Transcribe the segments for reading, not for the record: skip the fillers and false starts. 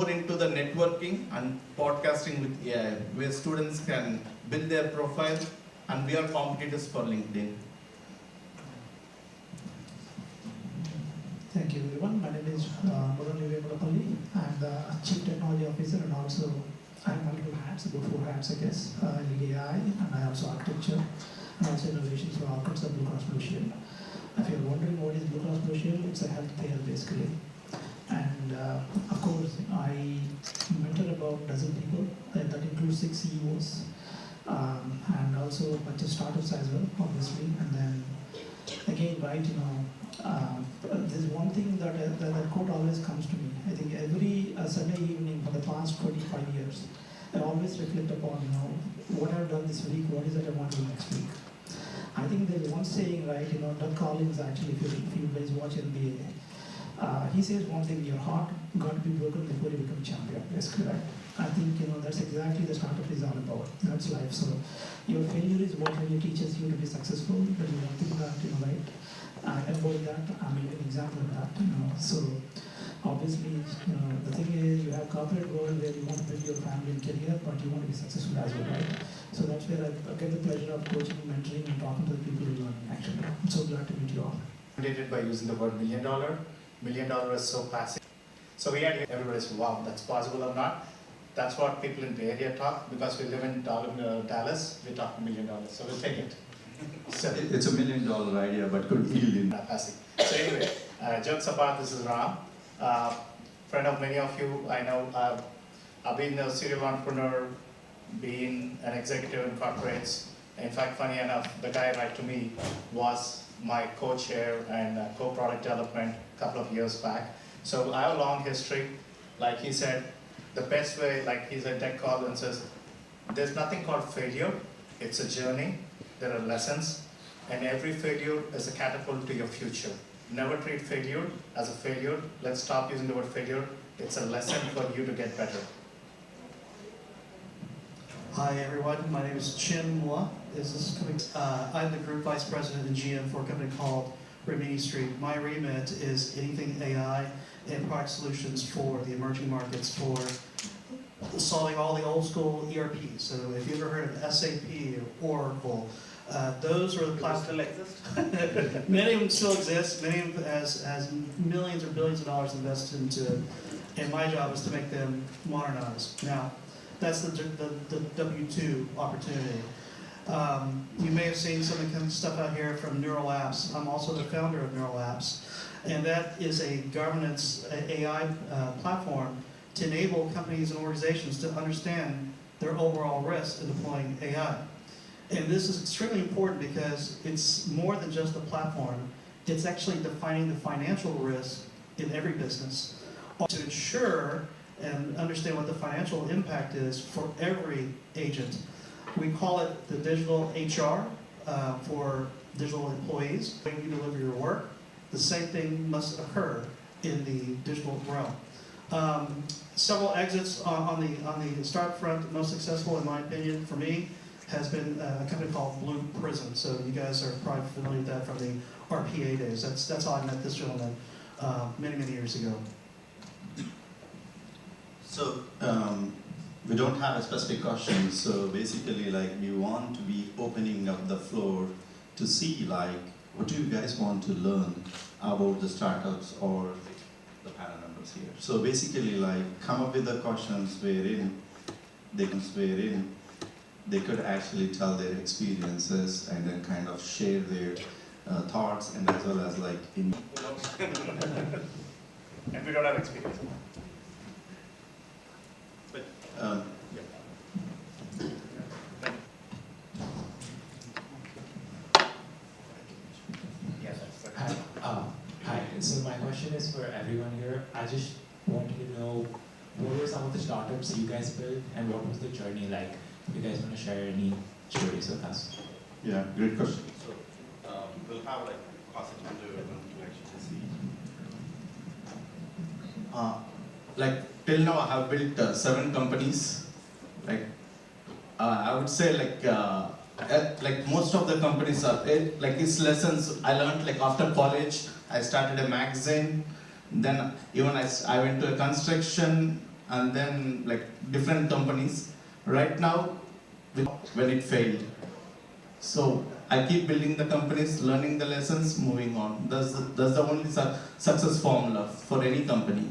more into the networking and podcasting with AI, where students can build their profile and we are competitors for LinkedIn. Thank you, everyone. My name is Murali Vemalapalli. I'm the Chief Technology Officer and also I have multiple hats, about 4 hats, I guess. I lead AI and I also architecture and also innovations for outcomes of Blue Cross Blue Shield. If you're wondering what is Blue Cross Blue Shield, it's a health payer basically. And of course, I mentor about a dozen people, that includes 6 CEOs and also a bunch of startups as well, obviously. And then again, right, there's one thing that quote always comes to me. I think every Sunday evening for the past 25 years, I always reflect upon, what I've done this week, what is it I want to do next week. I think there's one saying, right, Doug Collins actually, if you guys watch NBA, he says one thing, your heart got to be broken before you become champion, basically, right? I think, that's exactly the startup is all about. That's life. So your failure is what really teaches you to be successful, but you want to do that, right? And about that, I'm an example of that, So obviously, the thing is, you have corporate world where you want to build your family and career, but you want to be successful as well, right? So that's where I get the pleasure of coaching, mentoring, and talking to the people who learn, actually. I'm so glad to meet you all. By using the word $1 million. $1 million is so passive. So we had everybody's, wow, that's possible or not. That's what people in the area talk, because we live in Dallas, we talk $1 million. So we'll take it. So it's $1 million idea, but could yield in. passive. So anyway, jokes apart, this is Ram. Friend of many of you, I know. I've been a serial entrepreneur, been an executive in corporates. In fact, funny enough, the guy right to me was my co-chair and co-product development a couple of years back. So I have a long history. Like he said, the best way, like he said, Tech Collins says, there's nothing called failure. It's a journey. There are lessons. And every failure is a catapult to your future. Never treat failure as a failure. Let's stop using the word failure. It's a lesson for you to get better. Hi everyone, my name is Chin Mua. I'm the Group Vice President and GM for a company called Rimini Street. My remit is anything AI and product solutions for the emerging markets for solving all the old school ERPs. So if you ever heard of SAP or Oracle, those are the platforms. Many of them still exist. Many of them has millions or billions of dollars invested into it. And my job is to make them modernize. Now, that's the W2 opportunity. You may have seen some of the stuff out here from Neural Apps. I'm also the founder of Neural Apps. And that is a governance AI platform to enable companies and organizations to understand their overall risk in deploying AI. And this is extremely important because it's more than just a platform. It's actually defining the financial risk in every business to ensure and understand what the financial impact is for every agent. We call it the digital HR for digital employees. When you deliver your work, the same thing must occur in the digital realm. Several exits on the start front. Most successful, in my opinion, for me, has been a company called Blue Prism. So you guys are probably familiar with that from the RPA days. That's how I met this gentleman many years ago. So we don't have a specific question. So basically, like, we want to be opening up the floor to see, like, what do you guys want to learn about the startups or the panel members here. So basically, like, come up with the questions wherein they could actually tell their experiences and then kind of share their thoughts, and as well as like in. And we don't have experience. But Yes. Hi, so my question is for everyone here. I just wanted to know what were some of the startups you guys built and what was the journey like? If you guys want to share any stories with us. yeah, great question. So we'll have like pass it on to everyone to actually see. Like till now, I have built 7 companies. Like I would say like most of the companies are like it's lessons I learned like after college. I started a magazine. Then even I went to a construction and then like different companies. Right now, when it failed. So I keep building the companies, learning the lessons, moving on. That's the only success formula for any company.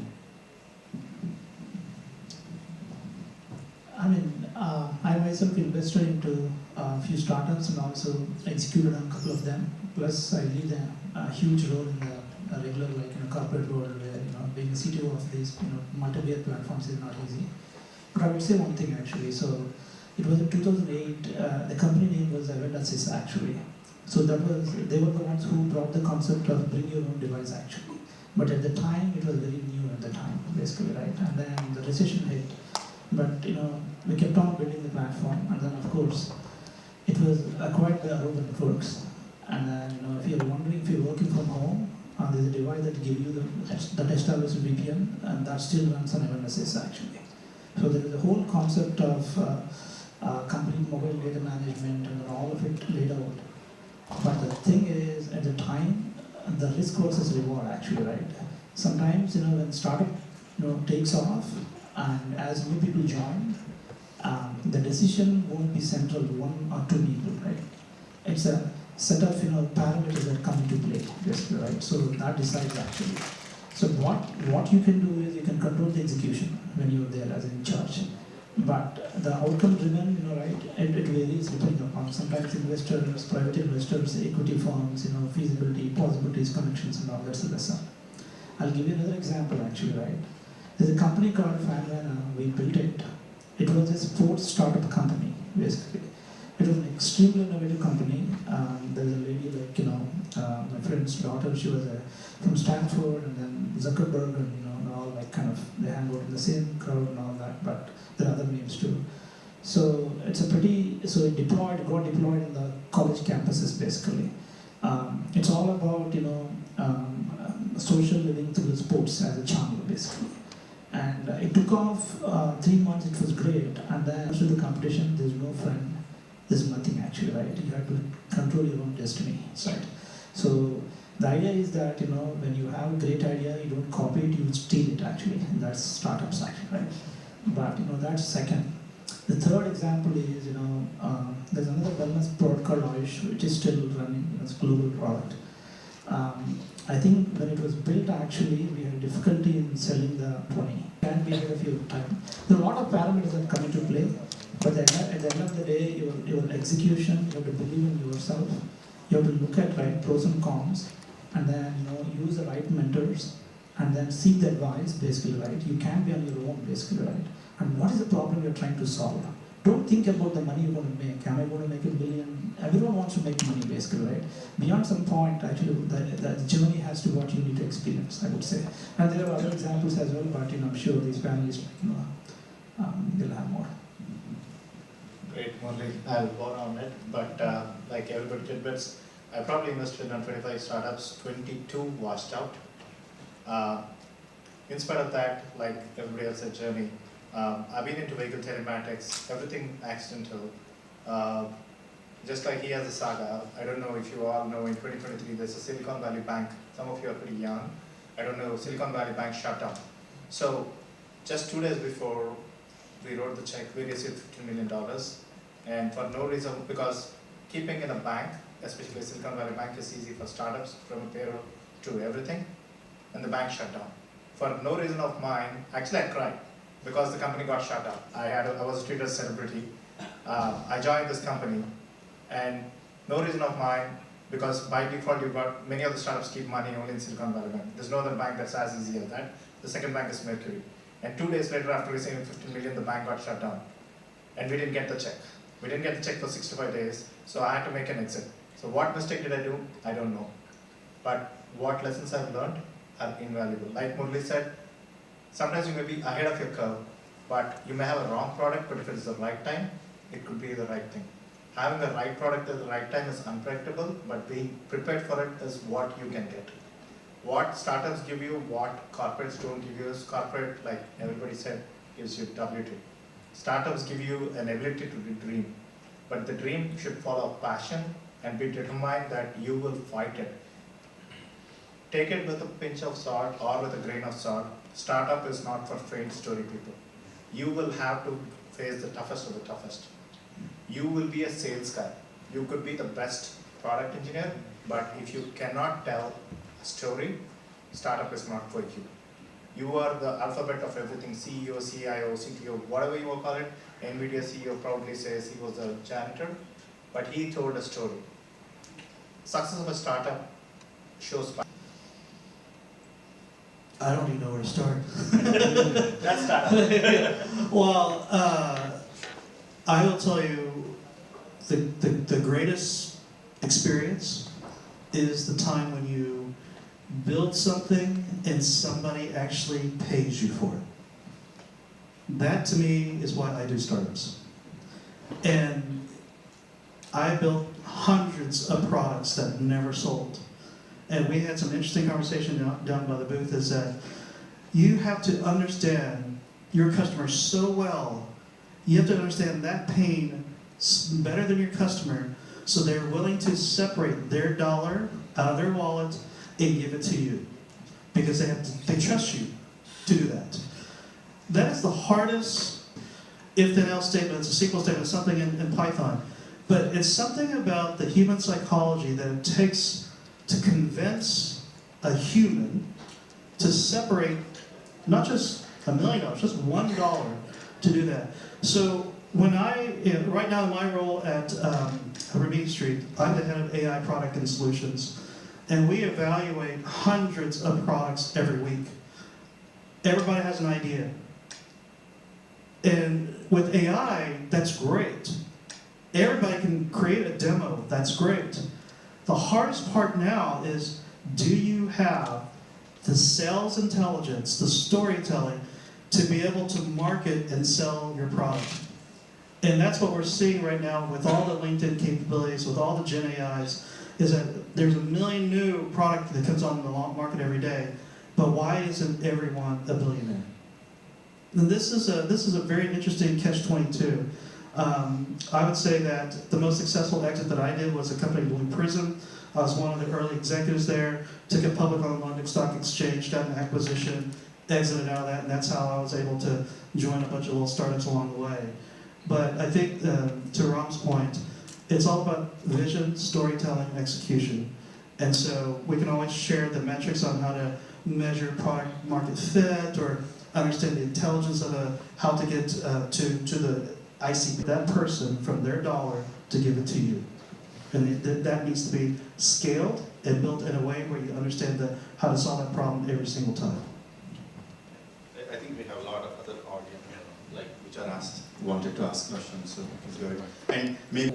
I mean, I myself invested into a few startups and also executed on a couple of them. Plus, I lead a huge role in the regular, like corporate world, where being a CTO of these multi-layer platforms is not easy. But I would say one thing actually. So it was in 2008. The company name was Event actually. So they were the ones who brought the concept of bring your own device actually. But at the time, it was very new at the time, basically, right? And then the recession hit. But we kept on building the platform, and then of course, it was acquired by Aruba Networks. And then if you're wondering if you're working from home, there's a device that gives you that establishes VPN, and that still runs on MNSS actually. So there is a whole concept of complete mobile data management and all of it laid out. But the thing is, at the time, the risk versus reward actually, right? Sometimes when startup takes off, and as new people join, the decision won't be central to one or two people, right? It's a set of parameters that come into play, basically, right? So that decides actually. So what you can do is you can control the execution when you're there as in charge. But the outcome driven, right, it varies depending upon sometimes investors, private investors, equity firms, feasibility, possibilities, connections, and all that's the lesson. I'll give you another example actually, right? There's a company called Fanvana, we built it. It was a sports startup company, basically. It was an extremely innovative company. There's a lady like, my friend's daughter, she was from Stanford, and then Zuckerberg, and all like kind of, they hang out in the same crowd and all that, but there are other names too. So it's so it got deployed in the college campuses basically. It's all about, social living through the sports as a channel basically. And it took off 3 months, it was great. And then after the competition, there's no friend, there's nothing actually, right? You have to control your own destiny, right? So the idea is that, when you have a great idea, you don't copy it, you steal it actually. And that's startups actually, right? But, that's second. The third example is, there's another wellness product called Ayush, which is still running, it's a global product. I think when it was built, actually, we had difficulty in selling the pony. Can be ahead of your time. There are a lot of parameters that come into play, but at the end of the day, your execution, you have to believe in yourself. You have to look at pros and cons, and then use the right mentors, and then seek the advice, basically, right? You can be on your own, basically, right? And what is the problem you're trying to solve? Don't think about the money you're going to make. Am I going to make $1 billion? Everyone wants to make money, basically, right? Beyond some point, actually, the journey has to what you need to experience, I would say. And there are other examples as well, but I'm sure these panelists, they'll have more. Great, Murli. I'll go on it, but like everybody tidbits, I probably invested in 25 startups, 22 washed out. In spite of that, like everybody else's journey, I've been into vehicle telematics, everything accidental. Just like he has a saga, I don't know if you all know, in 2023 there's a Silicon Valley Bank, some of you are pretty young, I don't know, Silicon Valley Bank shut down. So just 2 days before we wrote the check, we received $15 million, and for no reason, because keeping in a bank, especially Silicon Valley Bank, is easy for startups, from a payroll to everything, and the bank shut down. For no reason of mine, actually I cried, because the company got shut down. I was treated as a celebrity. I joined this company, and no reason of mine, because by default many of the startups keep money only in Silicon Valley Bank. There's no other bank that's as easy as that. The second bank is Mercury. And 2 days later, after receiving $15 million, the bank got shut down. And we didn't get the check. We didn't get the check for 65 days, so I had to make an exit. So what mistake did I do? I don't know. But what lessons I've learned are invaluable. Like Murli said, sometimes you may be ahead of your curve, but you may have a wrong product, but if it is the right time, it could be the right thing. Having the right product at the right time is unpredictable, but being prepared for it is what you can get. What startups give you, what corporates don't give you is corporate, like everybody said, gives you W2. Startups give you an ability to dream, but the dream should follow passion and be determined that you will fight it. Take it with a pinch of salt or with a grain of salt. Startup is not for faint story people. you will have to face the toughest of the toughest. You will be a sales guy. You could be the best product engineer, but if you cannot tell a story, startup is not for you. You are the alphabet of everything, CEO, CIO, CTO, whatever you will call it. NVIDIA CEO proudly says he was a janitor, but he told a story. Success of a startup shows. I don't even know where to start. That's startup. Well, I will tell you, the greatest experience is the time when you build something and somebody actually pays you for it. That to me is why I do startups. And I built hundreds of products that never sold. And we had some interesting conversation down by the booth, is that you have to understand your customer so well. You have to understand that pain better than your customer, so they're willing to separate their dollar out of their wallet and give it to you, because they trust you to do that. That is the hardest if-then-else statement. It's a SQL statement, it's something in Python. But it's something about the human psychology that it takes to convince a human to separate not just $1 million, just $1 to do that. So when right now in my role at Rimini Street, I'm the head of AI product and solutions, and we evaluate hundreds of products every week. Everybody has an idea. And with AI, that's great. Everybody can create a demo, that's great. The hardest part now is, do you have the sales intelligence, the storytelling, to be able to market and sell your product? And that's what we're seeing right now with all the LinkedIn capabilities, with all the Gen AIs, is that there's a million new product that comes on the market every day, but why isn't everyone a billionaire? And this is a very interesting catch-22. I would say that the most successful exit that I did was a company, Blue Prism. I was one of the early executives there, took it public on the London Stock Exchange, got an acquisition, exited out of that, and that's how I was able to join a bunch of little startups along the way. But I think, to Ram's point, it's all about vision, storytelling, and execution. And so we can always share the metrics on how to measure product market fit, or understand the intelligence of how to get to the ICP, that person from their dollar to give it to you. And that needs to be scaled and built in a way where you understand how to solve that problem every single time. I think we have a lot of other audience, like, which are wanted to ask questions, so please go ahead. And maybe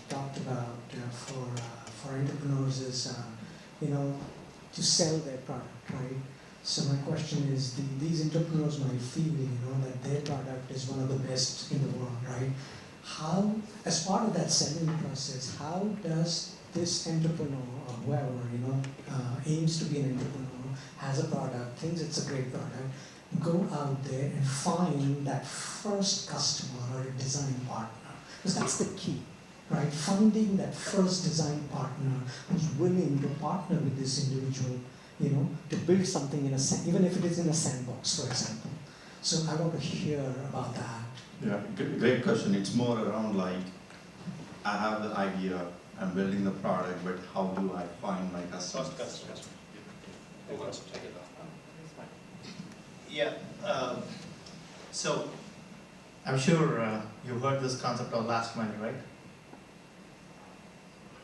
talked about for entrepreneurs is to sell their product, right? So my question is, these entrepreneurs might feel that their product is one of the best in the world, right? How, as part of that selling process, how does this entrepreneur or whoever aims to be an entrepreneur, has a product, thinks it's a great product, go out there and find that first customer or a design partner? Because that's the key, right? Finding that first design partner who's willing to partner with this individual, to build something even if it is in a sandbox, for example. So I want to hear about that. yeah, great question. It's more around like, I have the idea, I'm building the product, but how do I find my customers? Who wants to take it off? Yeah. So I'm sure you heard this concept of last mile, right?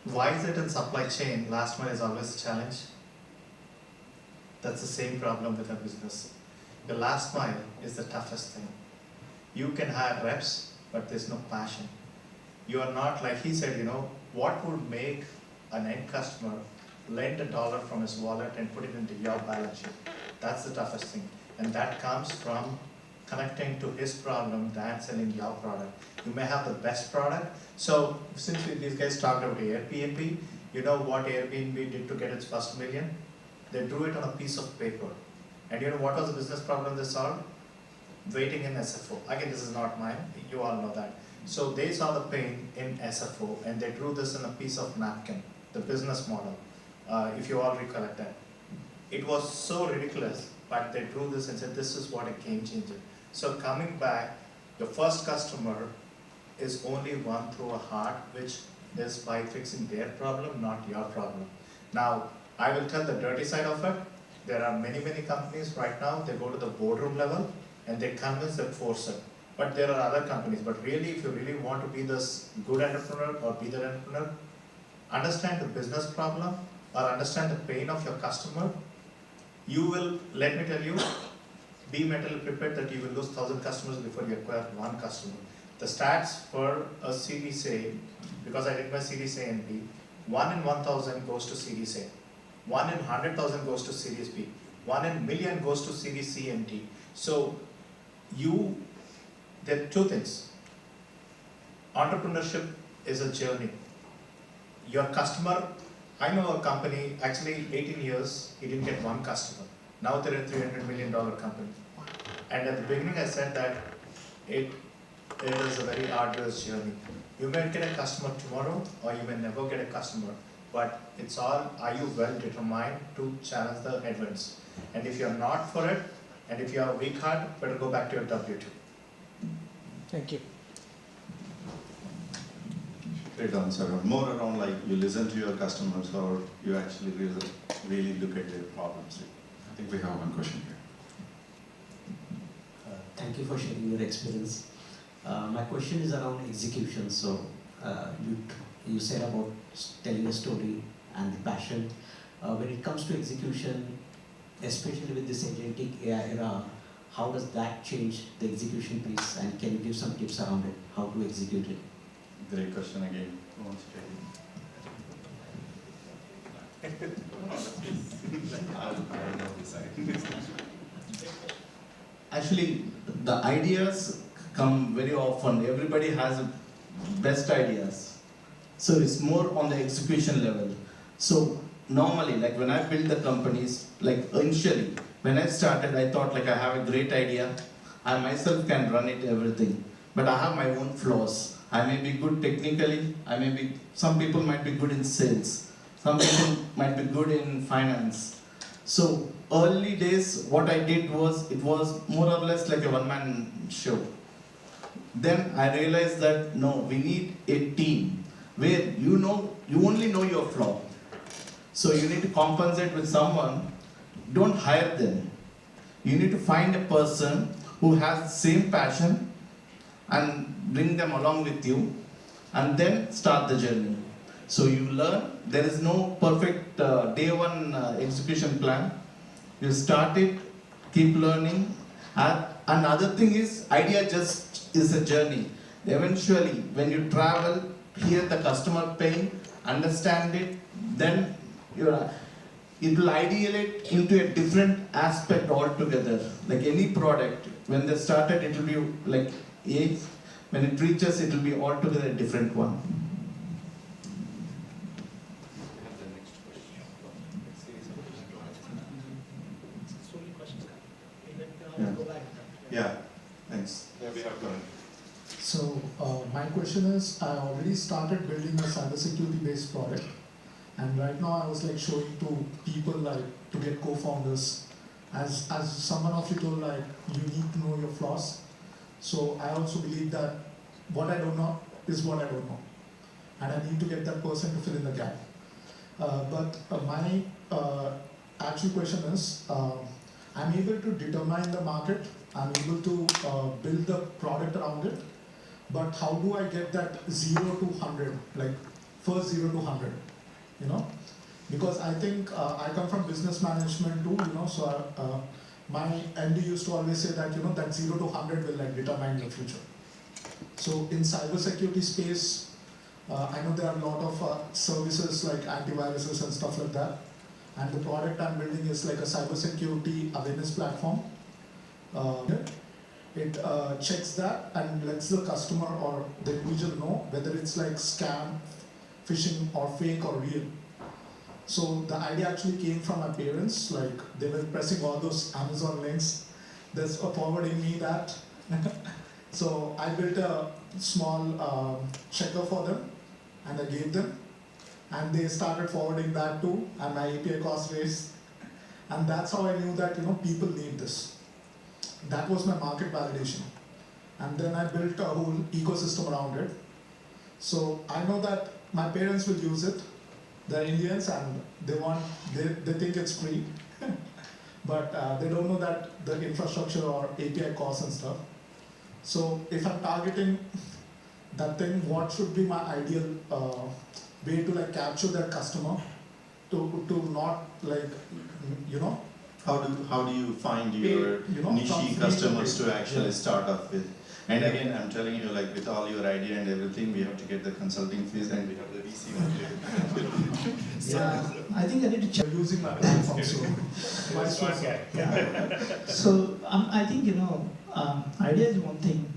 Why is it in supply chain last mile is always a challenge? That's the same problem with our business. The last mile is the toughest thing. You can hire reps, but there's no passion. You are not, like he said, what would make an end customer lend $1 from his wallet and put it into your balance sheet? That's the toughest thing. And that comes from connecting to his problem than selling your product. You may have the best product. So since these guys talked about Airbnb, you know what Airbnb did to get its first million? They drew it on a piece of paper. And you know what was the business problem they solved? Waiting in SFO. Again, this is not mine, you all know that. So they saw the pain in SFO and they drew this in a piece of napkin, the business model, if you all recollect that. It was so ridiculous, but they drew this and said, this is what a game changer. So coming back, the first customer is only won through a heart, which is by fixing their problem, not your problem. Now, I will tell the dirty side of it. There are many, many companies right now, they go to the boardroom level and they convince and force it. But there are other companies, but really, if you really want to be this good entrepreneur or be the entrepreneur, understand the business problem or understand the pain of your customer. You will, let me tell you, be mentally prepared that you will lose 1,000 customers before you acquire one customer. The stats for a Series A, because I did my Series A and B, 1 in 1,000 goes to Series A, 1 in 100,000 goes to Series B, 1 in million goes to Series C and D. So there are two things. Entrepreneurship is a journey. Your customer, I know a company, actually 18 years, he didn't get one customer. Now they're a $300 million company. And at the beginning I said that it is a very arduous journey. You may get a customer tomorrow or you may never get a customer, but it's all, are you well determined to challenge the headwinds? And if you're not for it, and if you have a weak heart, better go back to your W2. Thank you. Great answer. More around like you listen to your customers or you actually really look at their problems. I think we have one question here. Thank you for sharing your experience. My question is around execution. So you said about telling a story and the passion. When it comes to execution, especially with this agentic AI era, how does that change the execution piece, and can you give some tips around it, how to execute it? Great question again. Who wants to take it? I don't know this side. Actually, the ideas come very often. Everybody has best ideas. So it's more on the execution level. So normally, like when I build the companies, like initially, when I started, I thought like I have a great idea. I myself can run it, everything. But I have my own flaws. I may be good technically. Some people might be good in sales. Some people might be good in finance. So early days, what I did was, it was more or less like a one-man show. Then I realized that no, we need a team where you only know your flaw. So you need to compensate with someone. Don't hire them. You need to find a person who has the same passion and bring them along with you and then start the journey. So you learn. There is no perfect day one execution plan. You start it, keep learning. And another thing is, idea just is a journey. Eventually, when you travel, hear the customer pain, understand it, then it will ideate into a different aspect altogether. Like any product, when they started, it will be like A. When it reaches, it will be altogether a different one. Yeah, thanks. Yeah, we have one. So my question is, I already started building a cybersecurity based product, and right now I was like showing to people like to get co-founders. As someone of you told, like you need to know your flaws. So I also believe that what I don't know is what I don't know, and I need to get that person to fill in the gap. But my actual question is, I'm able to determine the market. I'm able to build the product around it. But how do I get that 0 to 100, like first 0 to 100, you know? Because I think I come from business management too, you know, so my MD used to always say that, you know, that 0 to 100 will like determine the future. So in cybersecurity space, I know there are a lot of services like antiviruses and stuff like that. And the product I'm building is like a cybersecurity awareness platform. It checks that and lets the customer or the individual know whether it's like scam, phishing or fake or real. So the idea actually came from my parents, like they were pressing all those Amazon links. That's forwarding me that. So I built a small checker for them and I gave them. And they started forwarding that too, and my API cost raised. And that's how I knew that, you know, people need this. That was my market validation. And then I built a whole ecosystem around it. So I know that my parents will use it. They're Indians and they think it's free. But they don't know that the infrastructure or API costs and stuff. So if I'm targeting that thing, what should be my ideal way to like capture that customer to not like, you know? How do you find your niche customers to actually start off with? And again, I'm telling you, like with all your idea and everything, we have to get the consulting fees and we have the VC money. Yeah, I think I need to check. Using my platform, so vice Smart versa. guy. So I think, idea is one thing,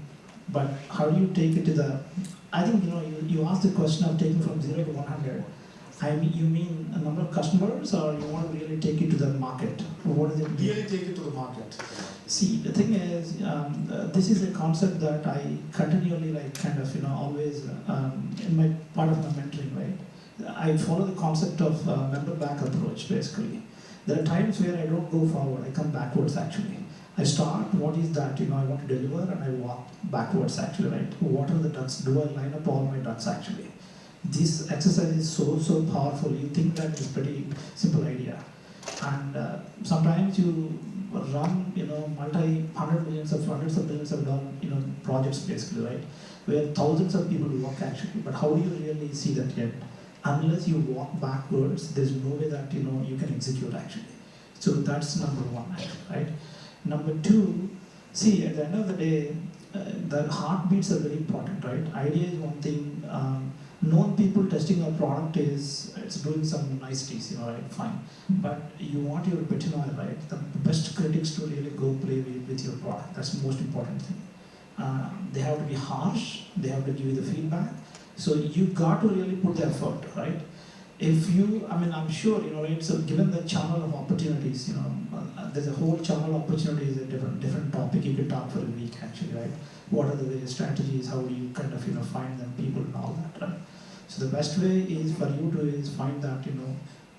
but how do you take it to the, I think, you asked the question of taking from 0 to 100. You mean a number of customers, or you want to really take it to the market? What does it mean? Really take it to the market. See, the thing is, this is a concept that I continually always, in my part of my mentoring, right? I follow the concept of member back approach, basically. There are times where I don't go forward, I come backwards actually. I start, what is that, I want to deliver, and I walk backwards actually, right? What are the ducks? Do I line up all my ducks actually? This exercise is so powerful. You think that it's pretty simple idea. And sometimes you run, hundreds of millions of dollar, projects basically, right? Where thousands of people work actually. But how do you really see that yet? Unless you walk backwards, there's no way that, you can execute actually. So that's number one actually, right? Number two, see, at the end of the day, the heartbeats are very important, right? Idea is one thing. Known people testing a product it's doing some niceties, right? Fine. But you want your retinol, right? The best critics to really go play with your product. That's the most important thing. They have to be harsh. They have to give you the feedback. So you got to really put the effort, right? If you, I'm sure, right? So given the channel of opportunities, there's a whole channel of opportunities, a different topic. You could talk for a week actually, right? What are the various strategies? How do you find them, people and all that, right? So the best way is for you to find that,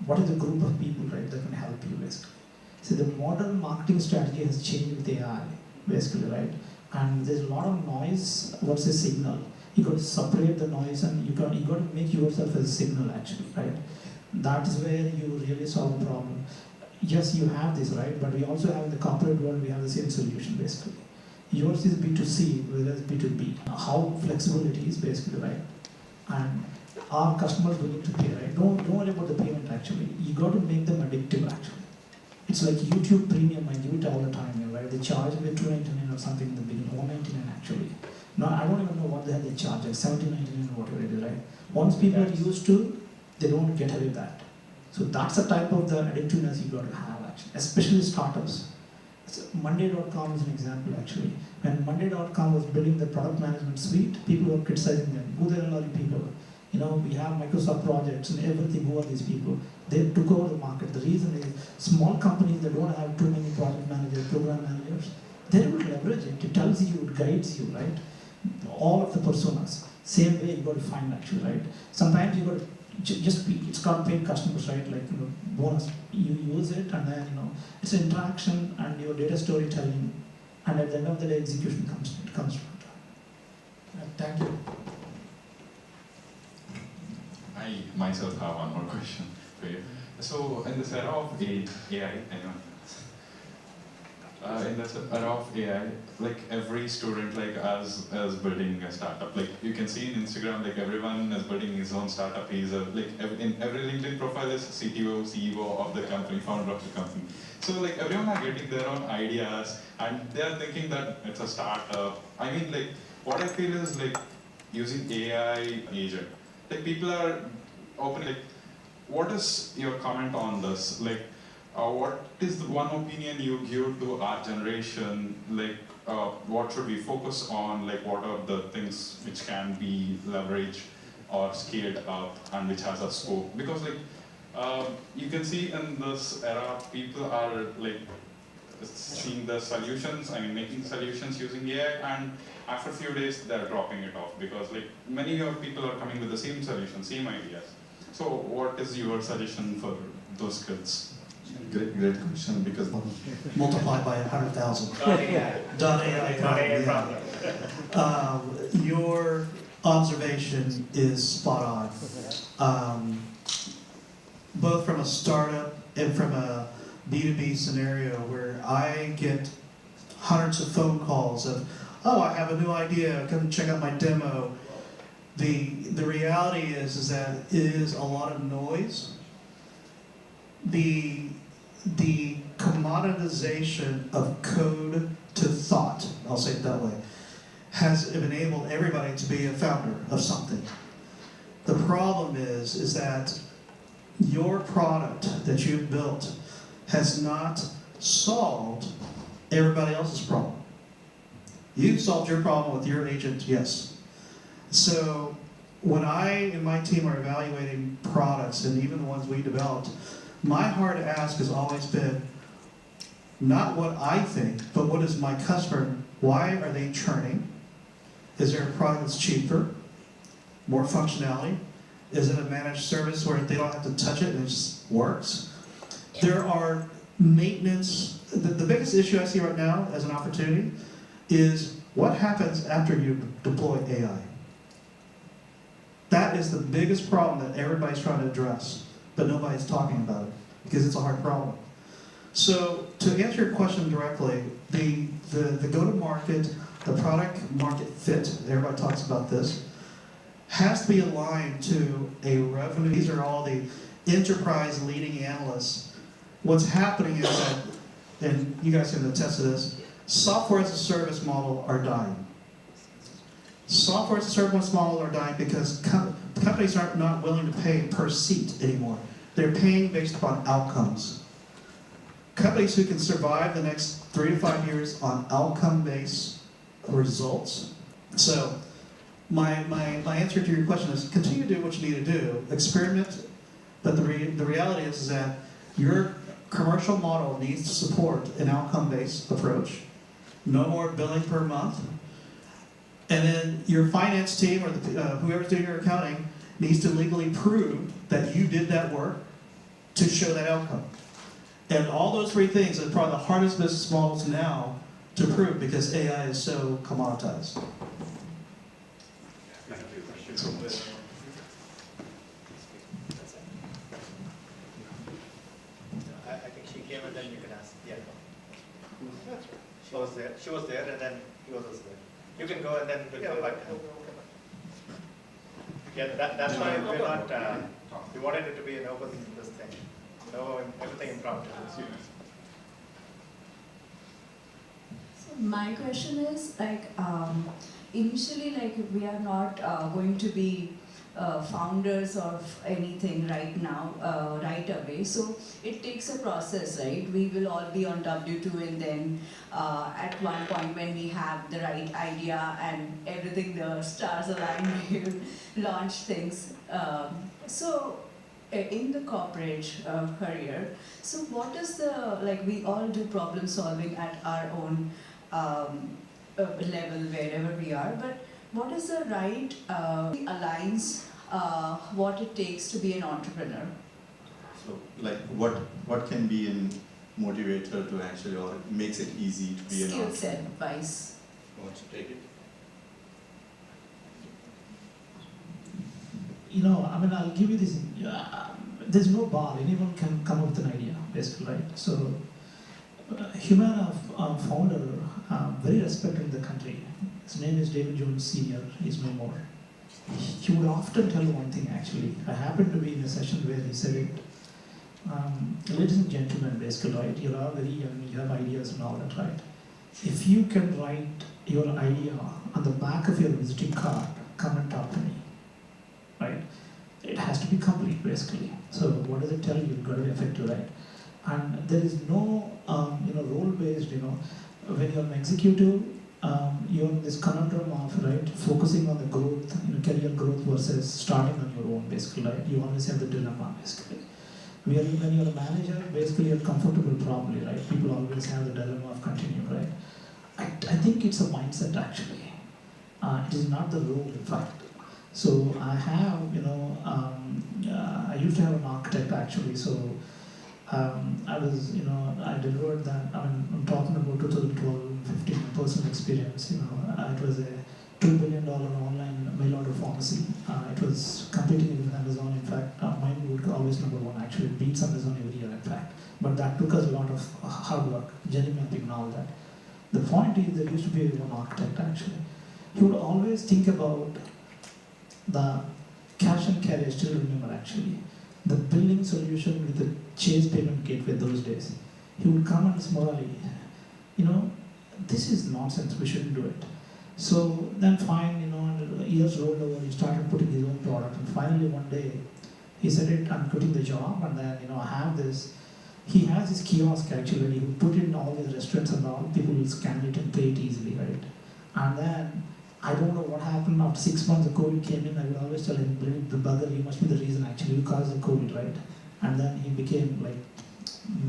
what is the group of people, right, that can help you basically. So the modern marketing strategy has changed with AI, basically, right? And there's a lot of noise. What's a signal? You got to separate the noise, and you got to make yourself as a signal actually, right? That is where you really solve the problem. Yes, you have this, right? But we also have in the corporate world, we have the same solution basically. Yours is B2C, whereas B2B. How flexible it is basically, right? And are customers willing to pay, right? Don't worry about the payment actually. You got to make them addictive actually. It's like YouTube Premium, I give it all the time, right? They charge me $2.99 or something in the beginning, $1.99 actually. Now I don't even know what the hell they charge, like $17.99 or whatever it is, right? Once people are used to, they don't get away with that. So that's the type of the addictiveness you got to have actually, especially startups. So Monday.com is an example actually. When Monday.com was building the product management suite, people were criticizing them. Who the hell are you people? We have Microsoft projects and everything. Who are these people? They took over the market. The reason is small companies that don't have too many project managers, program managers, they're able to leverage it. It tells you, it guides you, right? All of the personas. Same way you got to find actually, right? Sometimes you got to it's called paid customers, right? Like, bonus. You use it and then, it's an interaction and your data storytelling, and at the end of the day, execution comes to it. Thank you. I myself have one more question for you. So in this era of AI, anyone? In this era of AI, like every student as building a startup. Like you can see in Instagram, like everyone is building his own startup. He's in every LinkedIn profile is CTO, CEO of the company, founder of the company. So like everyone are getting their own ideas and they are thinking that it's a startup. I mean, like what I feel is like using AI agent. Like people are open. Like, what is your comment on this? Like, what is the one opinion you give to our generation? Like, what should we focus on? Like, what are the things which can be leveraged or scaled up and which has a scope? Because like, you can see in this era, people are like seeing the solutions, making solutions using AI, and after a few days, they're dropping it off because like many of people are coming with the same solution, same ideas. So what is your suggestion for those kids? Great question, because multiplied by 100,000. .ai. .ai problem, yeah. Your observation is spot on. Both from a startup and from a B2B scenario where I get hundreds of phone calls of, oh, I have a new idea, come check out my demo. The reality is that it is a lot of noise. The commoditization of code to thought, I'll say it that way, has enabled everybody to be a founder of something. The problem is that your product that you've built has not solved everybody else's problem. You've solved your problem with your agent, yes. So when I and my team are evaluating products, and even the ones we developed, my hard ask has always been not what I think, but what is my customer, why are they churning? Is there a product that's cheaper, more functionality? Is it a managed service where they don't have to touch it and it just works? There are maintenance, the biggest issue I see right now as an opportunity is what happens after you deploy AI? That is the biggest problem that everybody's trying to address, but nobody's talking about it because it's a hard problem. So to answer your question directly, the go-to-market, the product market fit, everybody talks about this, has to be aligned to a revenue. These are all the enterprise leading analysts. What's happening is that, and you guys can attest to this, software as a service model are dying. Software as a service model are dying because companies are not willing to pay per seat anymore. They're paying based upon outcomes. Companies who can survive the next 3 to 5 years on outcome-based results. So my answer to your question is continue to do what you need to do, experiment, but the reality is that your commercial model needs to support an outcome-based approach. No more billing per month. And then your finance team or whoever's doing your accounting needs to legally prove that you did that work to show that outcome. And all those three things are probably the hardest business models now to prove because AI is so commoditized. I think she came and then you can ask. Yeah. She was there and then he was also there. You can go and then we'll come back. Yeah, that's why we're not, we wanted it to be an open this thing. No, everything impromptu. So my question is like, initially like we are not going to be founders of anything right now, right away. So it takes a process, right? We will all be on W2 and then at one point when we have the right idea and everything, the stars align, we will launch things. So in the corporate career, so what is the, like we all do problem solving at our own level wherever we are, but what is the right aligns what it takes to be an entrepreneur? So, like, what can be a motivator to actually, or makes it easy to be an entrepreneur? Skill set wise. Want to take it? You know, I mean, I'll give you this. There's no bar. Anyone can come up with an idea, basically, right? So, Humana founder, very respected in the country. His name is David Jones Sr. He's no more. He would often tell one thing, actually. I happened to be in a session where he said it. Ladies and gentlemen, basically, right? You're all very young, you have ideas and all that, right? If you can write your idea on the back of your visiting card, come and talk to me, right? It has to be complete, basically. So what does it tell you? It's got to be effective, right? And there is no, role-based, when you're an executive, you're in this conundrum of, right, focusing on the growth, career growth versus starting on your own, basically, right? You always have the dilemma, basically. When you're a manager, basically you're comfortable probably, right? People always have the dilemma of continuing, right? I think it's a mindset, actually. It is not the role, in fact. So I have, I used to have an architect, actually, so I was, I delivered that. I mean, I'm talking about 2012, 15, my personal experience. It was a $2 billion online mail order pharmacy. It was competing with Amazon. In fact, mine would always number one. Actually, it beats Amazon every year. In fact, but that took us a lot of hard work, journey mapping, and all that. The point is, there used to be one architect actually. He would always think about the cash and carry. I still remember actually the billing solution with the Chase payment gateway those days. He would come and morally, this is nonsense, we shouldn't do it. So then fine, years rolled over, he started putting his own product, and finally one day, he said I'm quitting the job, and then, I have this, he has this kiosk actually, he would put it in all these restaurants and all, people will scan it and pay it easily, right? And then, I don't know what happened, after 6 months the COVID came in, I would always tell him, the bugger, you must be the reason actually, you caused the COVID, right? And then he became like,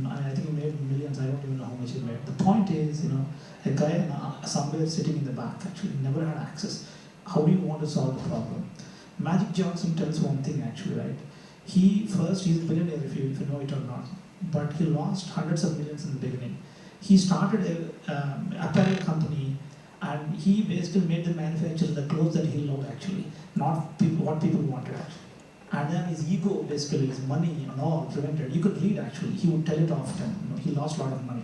I think he made millions, I don't even know how much he made. The point is, a guy somewhere sitting in the back actually never had access. How do you want to solve the problem? Magic Johnson tells one thing actually, right? He's a billionaire if you know it or not, but he lost hundreds of millions in the beginning. He started a apparel company, and he basically made the manufacture the clothes that he loved actually, not what people wanted actually. And then his ego, basically his money and all prevented. You could read actually, he would tell it often, he lost a lot of money.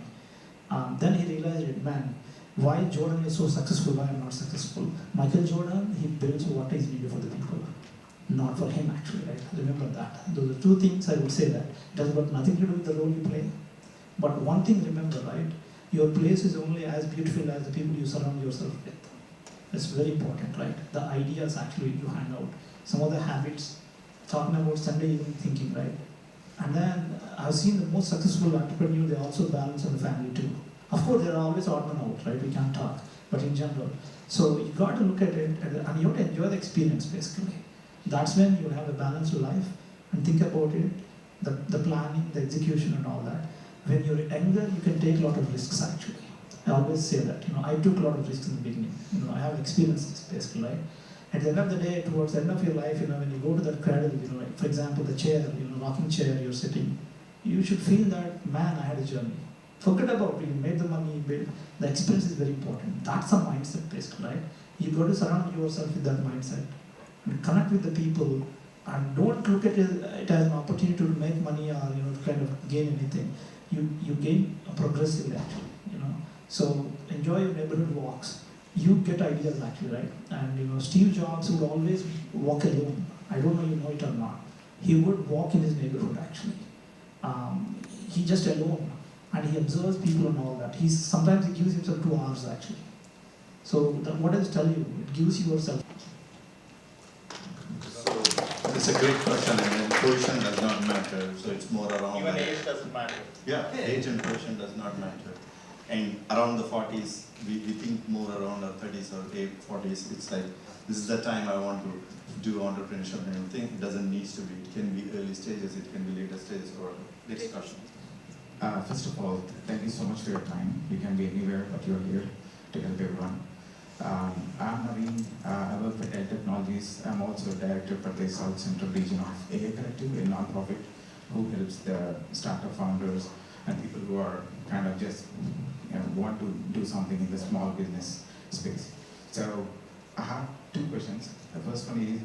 Then he realized, man, why Jordan is so successful, why I'm not successful. Michael Jordan, he builds what is needed for the people, not for him actually, right? Remember that. Those are two things I would say that. It has got nothing to do with the role you play. But one thing remember, right? Your place is only as beautiful as the people you surround yourself with. That's very important, right? The ideas actually you hand out. Some of the habits, talking about Sunday evening thinking, right? And then I've seen the most successful entrepreneurs, they also balance on the family too. Of course, there are always odd men out, right? We can't talk, but in general. So you got to look at it, and you have to enjoy the experience basically. That's when you have a balanced life and think about it, the planning, the execution and all that. When you're younger, you can take a lot of risks actually. I always say that, I took a lot of risks in the beginning. I have experienced this basically, right? At the end of the day, towards the end of your life, when you go to that cradle, like for example, the chair, rocking chair you're sitting, you should feel that, man, I had a journey. Forget about it, you made the money, you built, the experience is very important. That's a mindset basically, right? You got to surround yourself with that mindset and connect with the people, and don't look at it as an opportunity to make money or to kind of gain anything. You gain progressively actually, So enjoy your neighborhood walks. You get ideas actually, right? And Steve Jobs would always walk alone. I don't know you know it or not. He would walk in his neighborhood actually. He just alone, and he observes people and all that. Sometimes he gives himself 2 hours actually. So what does it tell you? It gives you yourself. So it's a great question, and then position does not matter. So it's more around. Even age doesn't matter. Yeah, age and position does not matter. And around the 40s, we think more around our 30s or 40s. It's like, this is the time I want to do entrepreneurship and everything. It doesn't need to be. It can be early stages, it can be later stages, or next question. First of all, thank you so much for your time. You can be anywhere, but you're here to help everyone. I'm Naveen. I work for Dell Technologies. I'm also director for the South Central region of AA Collective, a nonprofit who helps the startup founders and people who are kind of just want to do something in the small business space. So I have 2 questions. The first one is,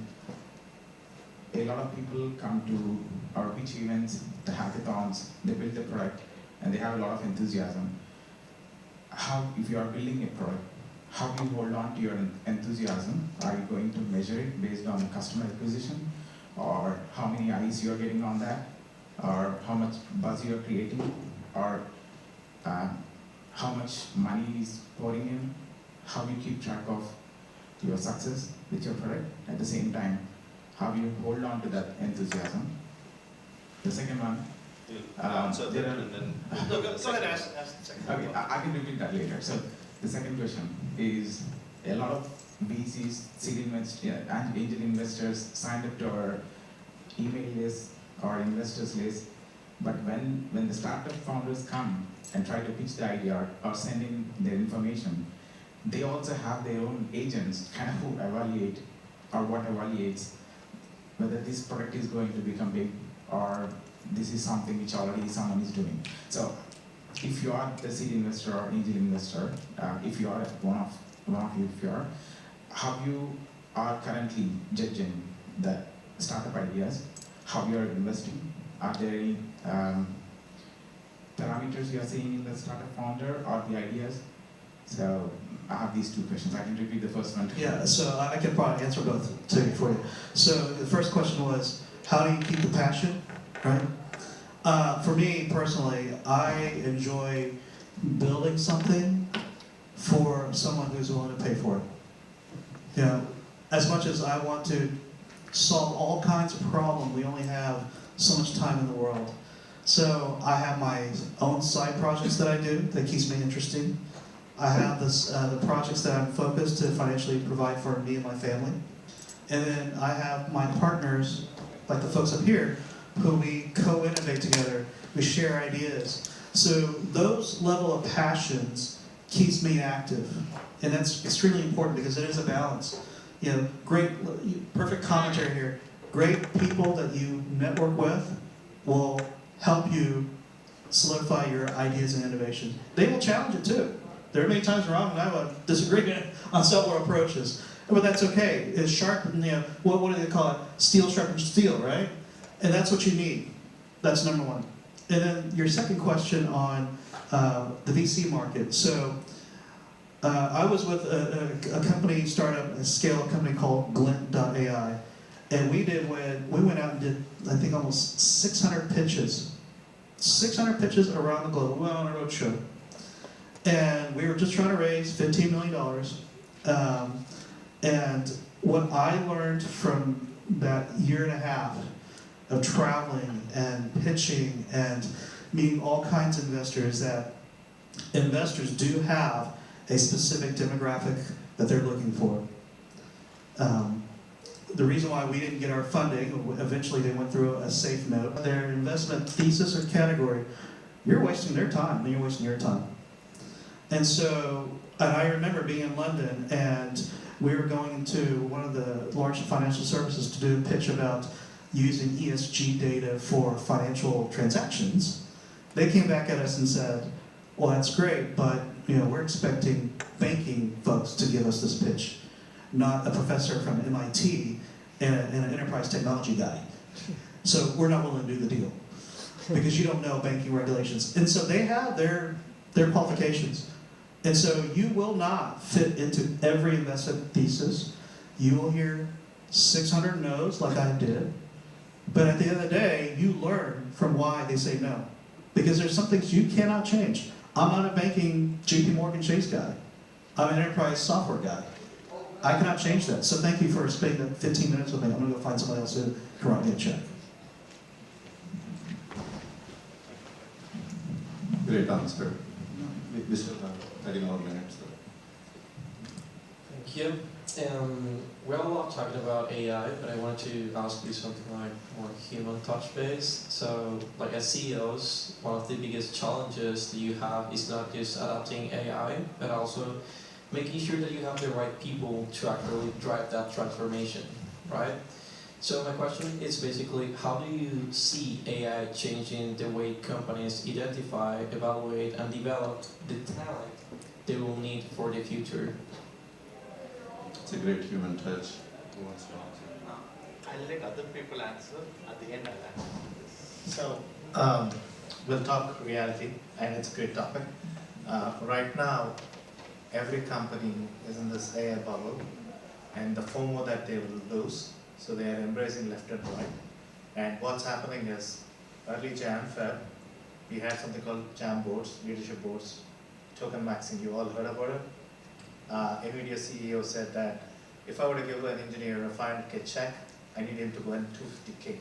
a lot of people come to our pitch events, the hackathons, they build the product, and they have a lot of enthusiasm. If you are building a product, how do you hold on to your enthusiasm? Are you going to measure it based on customer acquisition? Or how many eyes you are getting on that? Or how much buzz you are creating? Or how much money is pouring in? How do you keep track of your success with your product? At the same time, how do you hold on to that enthusiasm? The second one, Answer that and then. Go ahead, ask the second. okay, I can repeat that later. So the second question is, a lot of VCs, and angel investors signed up to our email list or investors list, but when the startup founders come and try to pitch the idea or send in their information, they also have their own agents kind of who evaluate, or what evaluates whether this product is going to become big or this is something which already someone is doing. So if you are the seed investor or angel investor, if you are one of you, if you are, how you are currently judging the startup ideas, how you are investing? Are there any parameters you are seeing in the startup founder or the ideas? So I have these two questions. I can repeat the first one. Yeah, so I can probably answer both too for you. So the first question was, how do you keep the passion, right? For me personally, I enjoy building something for someone who's willing to pay for it. You know, as much as I want to solve all kinds of problems, we only have so much time in the world. So I have my own side projects that I do that keeps me interesting. I have the projects that I'm focused to financially provide for me and my family. And then I have my partners, like the folks up here, who we co-innovate together, we share ideas. So those level of passions keeps me active. And that's extremely important because it is a balance. You know, great, perfect commentary here. Great people that you network with will help you solidify your ideas and innovations. They will challenge it too. There are many times where Rob and I will disagree on several approaches, but that's okay. It's sharp, you know, what do they call it? Steel sharpens steel, right? And that's what you need. That's number one. And then your second question on the VC market. So I was with a company, startup, a scale-up company called Glint.ai. And we went out and did, I think, almost 600 pitches. 600 pitches around the globe. We went on a road show. And we were just trying to raise $15 million. And what I learned from that year and a half of traveling and pitching and meeting all kinds of investors, that investors do have a specific demographic that they're looking for. The reason why we didn't get our funding, eventually they went through a safe note, their investment thesis or category, you're wasting their time and you're wasting your time. And so, and I remember being in London and we were going into one of the large financial services to do a pitch about using ESG data for financial transactions. They came back at us and said, well, that's great, but we're expecting banking folks to give us this pitch, not a professor from MIT and an enterprise technology guy. So we're not willing to do the deal because you don't know banking regulations. And so they have their qualifications. And so you will not fit into every investment thesis. You will hear 600 no's like I did. But at the end of the day, you learn from why they say no. Because there's some things you cannot change. I'm not a banking JP Morgan Chase guy. I'm an enterprise software guy. I cannot change that. So thank you for spending that 15 minutes with me. I'm going to go find somebody else who can write me a check. Great answer. We still have 30 more minutes. Thank you. We're a lot talking about AI, but I wanted to ask you something like more human touch base. So, like as CEOs, one of the biggest challenges that you have is not just adopting AI, but also making sure that you have the right people to actually drive that transformation, right? So my question is basically, how do you see AI changing the way companies identify, evaluate, and develop the talent they will need for the future? It's a great human touch. Who wants to answer? I'll let other people answer. At the end, I'll answer. So, we'll talk reality, and it's a great topic. Right now, every company is in this AI bubble, and the FOMO that they will lose, so they are embracing left and right. And what's happening is, early Jan, Feb, we had something called JAM boards, leadership boards, token maxing. You all heard about it? NVIDIA CEO said that if I were to give an engineer a 500K check, I need him to go in 250K.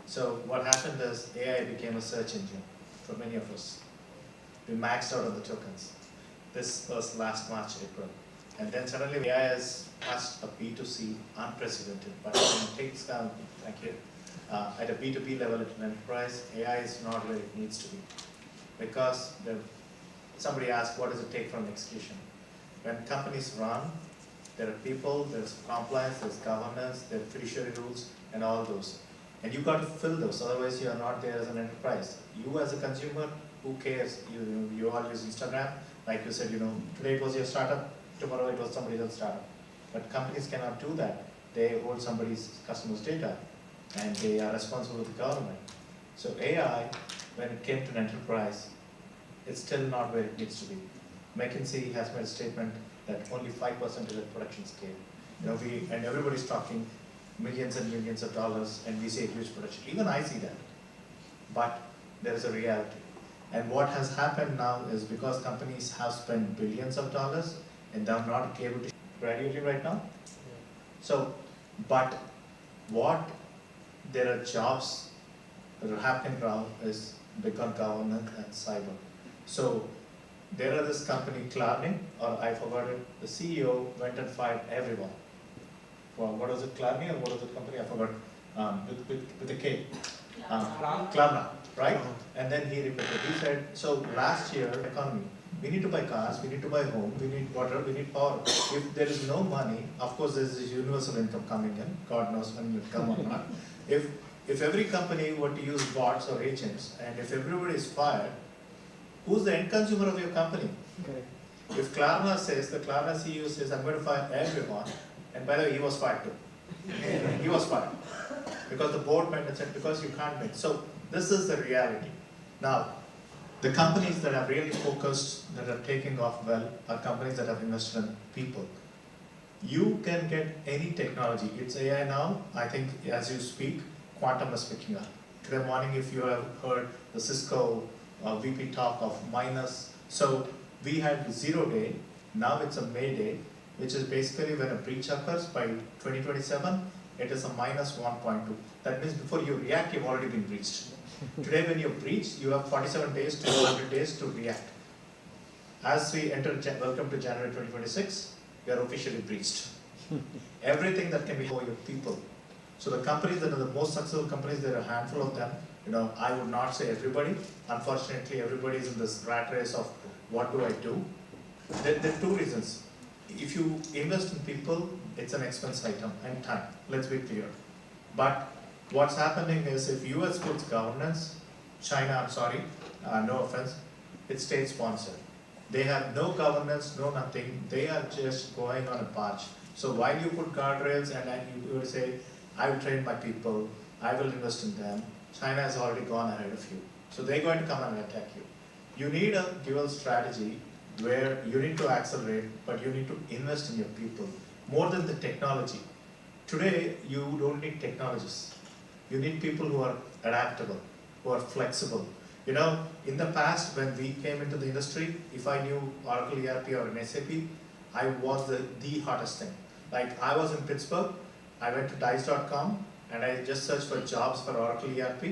So what happened is AI became a search engine for many of us. We maxed out on the tokens. This was last March, April. And then suddenly AI has touched a B2C unprecedented, but when it takes down, thank you, at a B2B level at an enterprise, AI is not where it needs to be. Because somebody asked, what does it take from execution? When companies run, there are people, there's compliance, there's governance, there are fiduciary rules, and all those. And you got to fill those, otherwise you are not there as an enterprise. You as a consumer, who cares? You all use Instagram, like you said, today it was your startup, tomorrow it was somebody else's startup. But companies cannot do that. They hold somebody's customers' data, and they are responsible to the government. So AI, when it came to an enterprise, it's still not where it needs to be. McKinsey has made a statement that only 5% is at production scale. And everybody's talking millions and millions of dollars, and we say huge production. Even I see that. But there is a reality. And what has happened now is because companies have spent billions of dollars, and they're not able to graduating right now. So, but there are jobs that are happening now is become government and cyber. So there are this company, Klarna, or I forgot it, the CEO went and fired everyone. Well, what was it, Klarna, or what was the company? I forgot, with a K. Klarna, right? And then he repeated, he said, so last year, economy, we need to buy cars, we need to buy home, we need water, we need power. If there is no money, of course there is this universal income coming in, God knows when it will come or not. If every company were to use bots or agents, and if everybody is fired, who's the end consumer of your company? Correct. If Klarna says, the Klarna CEO says, I'm going to fire everyone, and by the way, he was fired too. He was fired. Because the board met and said, because you can't make. So this is the reality. Now, the companies that are really focused, that are taking off well, are companies that have invested in people. You can get any technology. It's AI now. I think as you speak, quantum is picking up. Today morning, if you have heard the Cisco VP talk of minus, so we had 0 day, now it's a May day, which is basically when a breach occurs by 2027, it is a minus 1.2. That means before you react, you've already been breached. Today when you breach, you have 47 days to 100 days to react. As we enter, welcome to January 2026, we are officially breached. Everything that can be for your people. So the companies that are the most successful companies, there are a handful of them. I would not say everybody. Unfortunately, everybody is in this rat race of what do I do? There are two reasons. If you invest in people, it's an expense item and time. Let's be clear. But what's happening is if US puts governance, China, I'm sorry, no offense, it's state sponsored. They have no governance, no nothing. They are just going on a march. So while you put guardrails and you will say, I will train my people, I will invest in them, China has already gone ahead of you. So they're going to come and attack you. You need a dual strategy where you need to accelerate, but you need to invest in your people more than the technology. Today, you don't need technologists. You need people who are adaptable, who are flexible. In the past, when we came into the industry, if I knew Oracle ERP or an SAP, I was the hottest thing. Like I was in Pittsburgh, I went to dice.com and I just searched for jobs for Oracle ERP,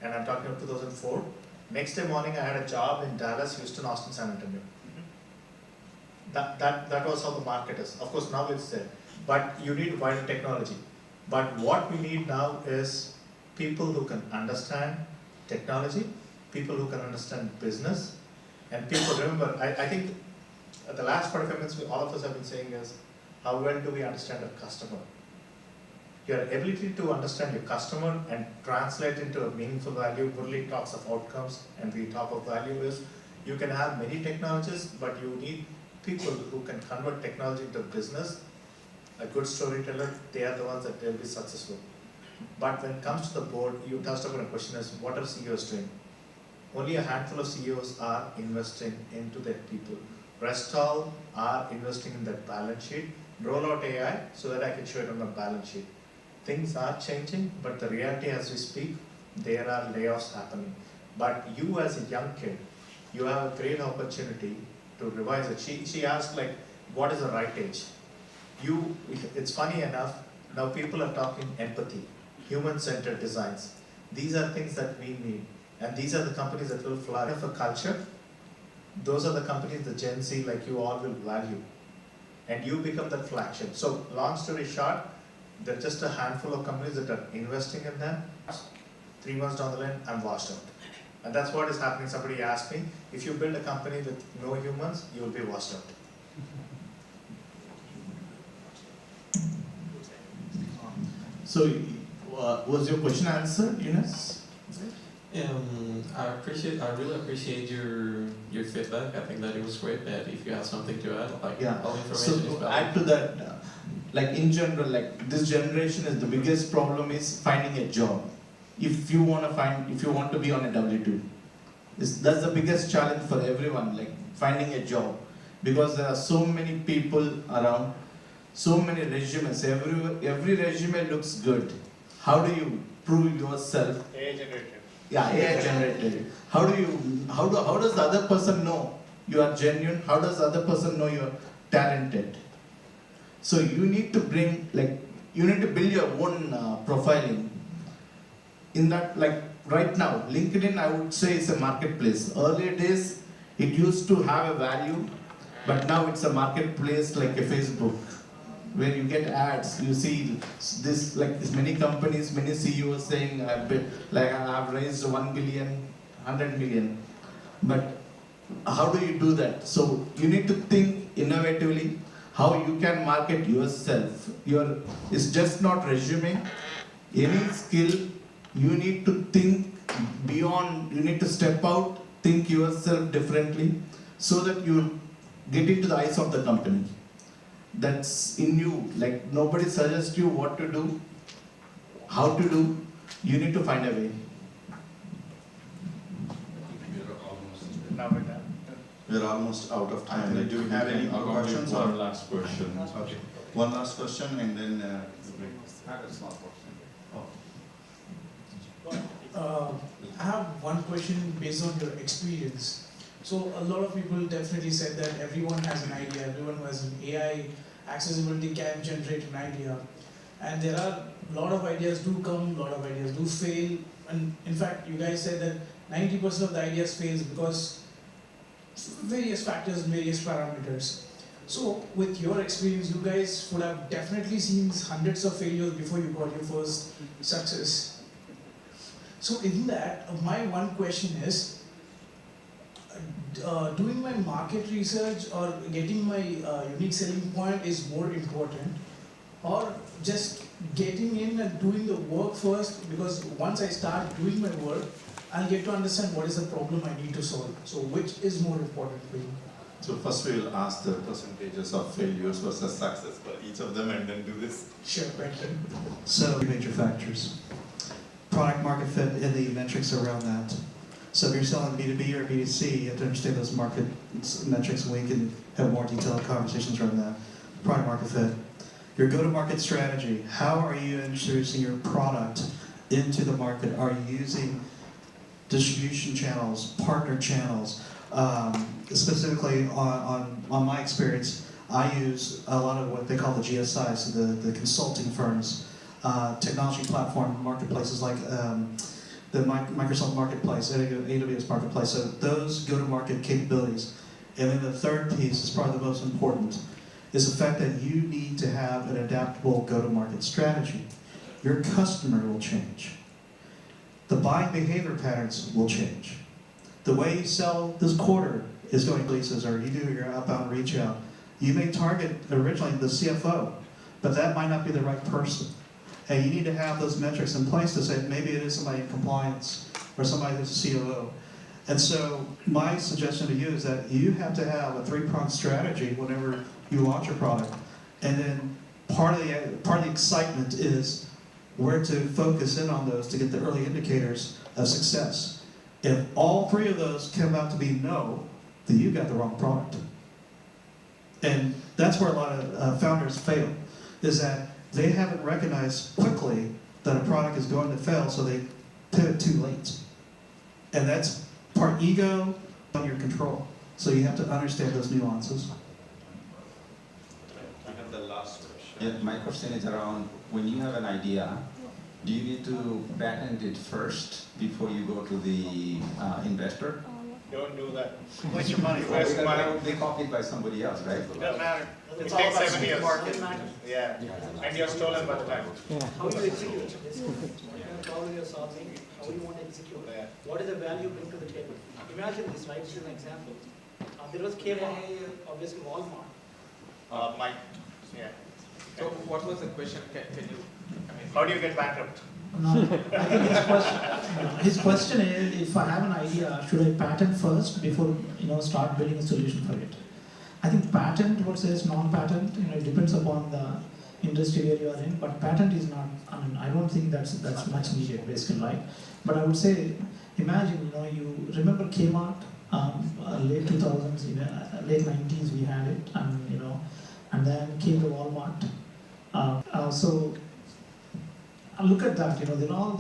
and I'm talking about 2004. Next day morning, I had a job in Dallas, Houston, Austin, San Antonio. That was how the market is. Of course, now it's there. But you need wider technology. But what we need now is people who can understand technology, people who can understand business, and people, remember, I think the last 45 minutes all of us have been saying is, how well do we understand our customer? Your ability to understand your customer and translate into a meaningful value. Murli talks of outcomes and we talk of value is, you can have many technologies, but you need people who can convert technology into business. A good storyteller, they are the ones that will be successful. But when it comes to the board, you touched upon a question is, what are CEOs doing? Only a handful of CEOs are investing into their people. Rest all are investing in their balance sheet. Roll out AI so that I can show it on my balance sheet. Things are changing, but the reality as we speak, there are layoffs happening. But you as a young kid, you have a great opportunity to revise it. She asked like, what is the right age? It's funny enough, now people are talking empathy, human-centered designs. These are things that we need. And these are the companies that will flourish for culture. Those are the companies the Gen Z like you all will value. And you become that flagship. So long story short, there are just a handful of companies that are investing in them. 3 months down the line, I'm washed out. And that's what is happening. Somebody asked me, if you build a company with no humans, you will be washed out. So was your question answered, Eunice? I really appreciate your feedback. I think that it was great. But if you have something to add, like Yeah. all So information is to valid. add to that, like in general, like this generation is the biggest problem is finding a job. If you want to be on a W2, that's the biggest challenge for everyone, like finding a job, because there are so many people around, so many resumes. Every resume looks good. How do you prove yourself? AI generated. Yeah, AI generated. How does the other person know you are genuine? How does the other person know you are talented? So you need to build your own profiling. In that, like right now, LinkedIn, I would say, is a marketplace. Earlier days, it used to have a value, but now it's a marketplace like a Facebook, where you get ads. You see this, like this many companies, many CEOs saying, I've raised 1 billion, 100 million. But how do you do that? So you need to think innovatively how you can market yourself. It's just not resume. Any skill, you need to think beyond, you need to step out, think yourself differently, so that you get into the eyes of the company. That's in you. Like nobody suggests you what to do, how to do. You need to find a way. Now we're done. We're almost out of I time. think Do we have any more accommodate questions? one or- last question. Okay. One last question and then I have one question based on your experience. So a lot of people definitely said that everyone has an idea, everyone who has an AI accessibility can generate an idea. And there are a lot of ideas do come, a lot of ideas do fail. And in fact, you guys said that 90% of the ideas fails because various factors, various parameters. So with your experience, you guys would have definitely seen hundreds of failures before you got your first success. So in that, my one question is, doing my market research or getting my unique selling point is more important, or just getting in and doing the work first, because once I start doing my work, I'll get to understand what is the problem I need to solve. So which is more important for you? so first we will ask the percentages of failures versus success for each of them and then do this. Sure, thank you. So, major factors. Product market fit and the metrics around that. So if you're selling B2B or B2C, you have to understand those market metrics, and we can have more detailed conversations around that. Product market fit. Your go-to-market strategy. How are you introducing your product into the market? Are you using distribution channels, partner channels? Specifically on my experience, I use a lot of what they call the GSIs, so the consulting firms, technology platform marketplaces like the Microsoft Marketplace, AWS Marketplace. So those go-to-market capabilities. And then the third piece is probably the most important, is the fact that you need to have an adaptable go-to-market strategy. Your customer will change. The buying behavior patterns will change. The way you sell this quarter is going to leases, or you do your outbound reach out. You may target originally the CFO, but that might not be the right person. And you need to have those metrics in place to say maybe it is somebody in compliance or somebody who's a COO. And so my suggestion to you is that you have to have a three-pronged strategy whenever you launch a product. And then part of the excitement is where to focus in on those to get the early indicators of success. If all three of those come out to be no, then you got the wrong product. And that's where a lot of founders fail, is that they haven't recognized quickly that a product is going to fail, so they pivot too late. And that's part ego, on your control. So you have to understand those nuances. I have the last question. Yeah, my question is around when you have an idea, do you need to patent it first before you go to the investor? Don't do that. Waste your money, waste your money. They copied by somebody else, right? Doesn't matter. It It's all takes about 7 years. market. Yeah, and you're stolen by the time. How do you execute? What kind of problem you're solving, how you want to execute? Yeah. What is the value you bring to the table? Imagine this, right, as an example. There was Kmart, obviously Walmart. Mike, yeah. So what was the question? Can you? How do you get bankrupt? No, I think his question is, if I have an idea, should I patent first before start building a solution for it? I think patent versus non-patent, it depends upon the industry where you are in. But patent is not. I don't think that's much needed, basically, right? But I would say, imagine, you remember Kmart, late 2000s, late 90s we had it, and then came to Walmart. So look at that, they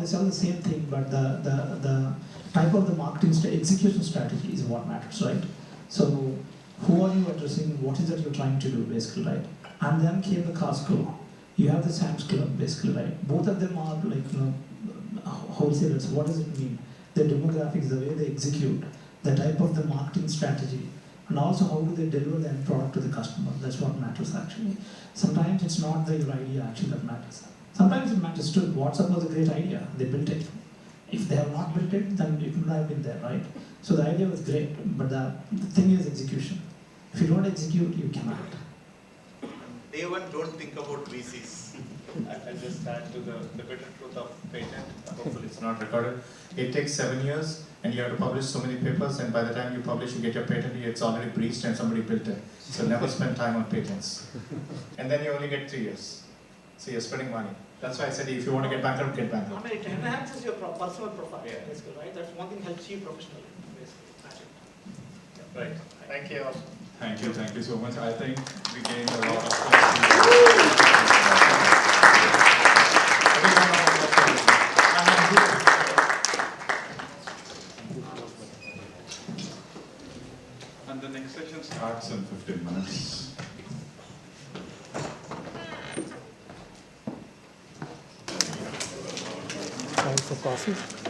sell the same thing, but the type of the marketing execution strategy is what matters, right? So who are you addressing? What is it you're trying to do, basically, right? And then came the Costco. You have the Sam's Club, basically, right? Both of them are like wholesalers. What does it mean? The demographics, the way they execute, the type of the marketing strategy, and also how do they deliver the end product to the customer. That's what matters, actually. Sometimes it's not your idea actually that matters. Sometimes it matters too. WhatsApp was a great idea. They built it. If they have not built it, then it would have been there, right? So the idea was great, but the thing is execution. If you don't execute, you cannot. Day one, don't think about VCs. I'll just add to the bitter truth of patent. Hopefully it's not recorded. It takes 7 years, and you have to publish so many papers, and by the time you publish, you get your patent, it's already breached and somebody built it. So never spend time on patents. And then you only get 3 years. So you're spending money. That's why I said if you want to get bankrupt, get bankrupt. It enhances your personal profile, basically, right? That's one thing helps you professionally, basically. Right. Thank you. Thank you so much. I think we gained a lot of questions. And the next session starts in 15 minutes.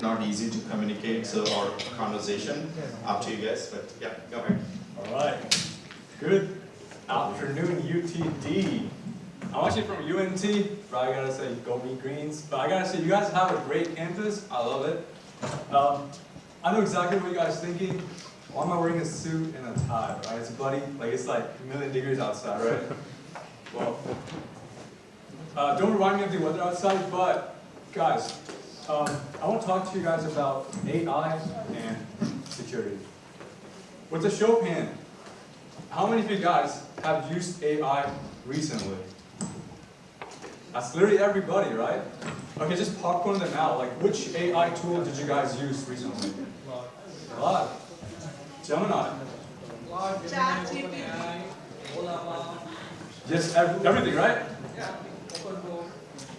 Not easy to communicate, so our conversation, up to you guys, but yeah, go ahead. All right. Good afternoon, UTD. I'm actually from UNT, but I gotta say, go me greens. But I gotta say, you guys have a great campus. I love it. I know exactly what you guys are thinking. Why am I wearing a suit and a tie, right? It's bloody, it's like a million degrees outside, right? Well, don't remind me of the weather outside, but guys, I want to talk to you guys about AI and security. With a show of hand, how many of you guys have used AI recently? That's literally everybody, right? Okay, just popcorn them out. Like, which AI tool did you guys use recently? A lot. Gemini. Yes, everything, right?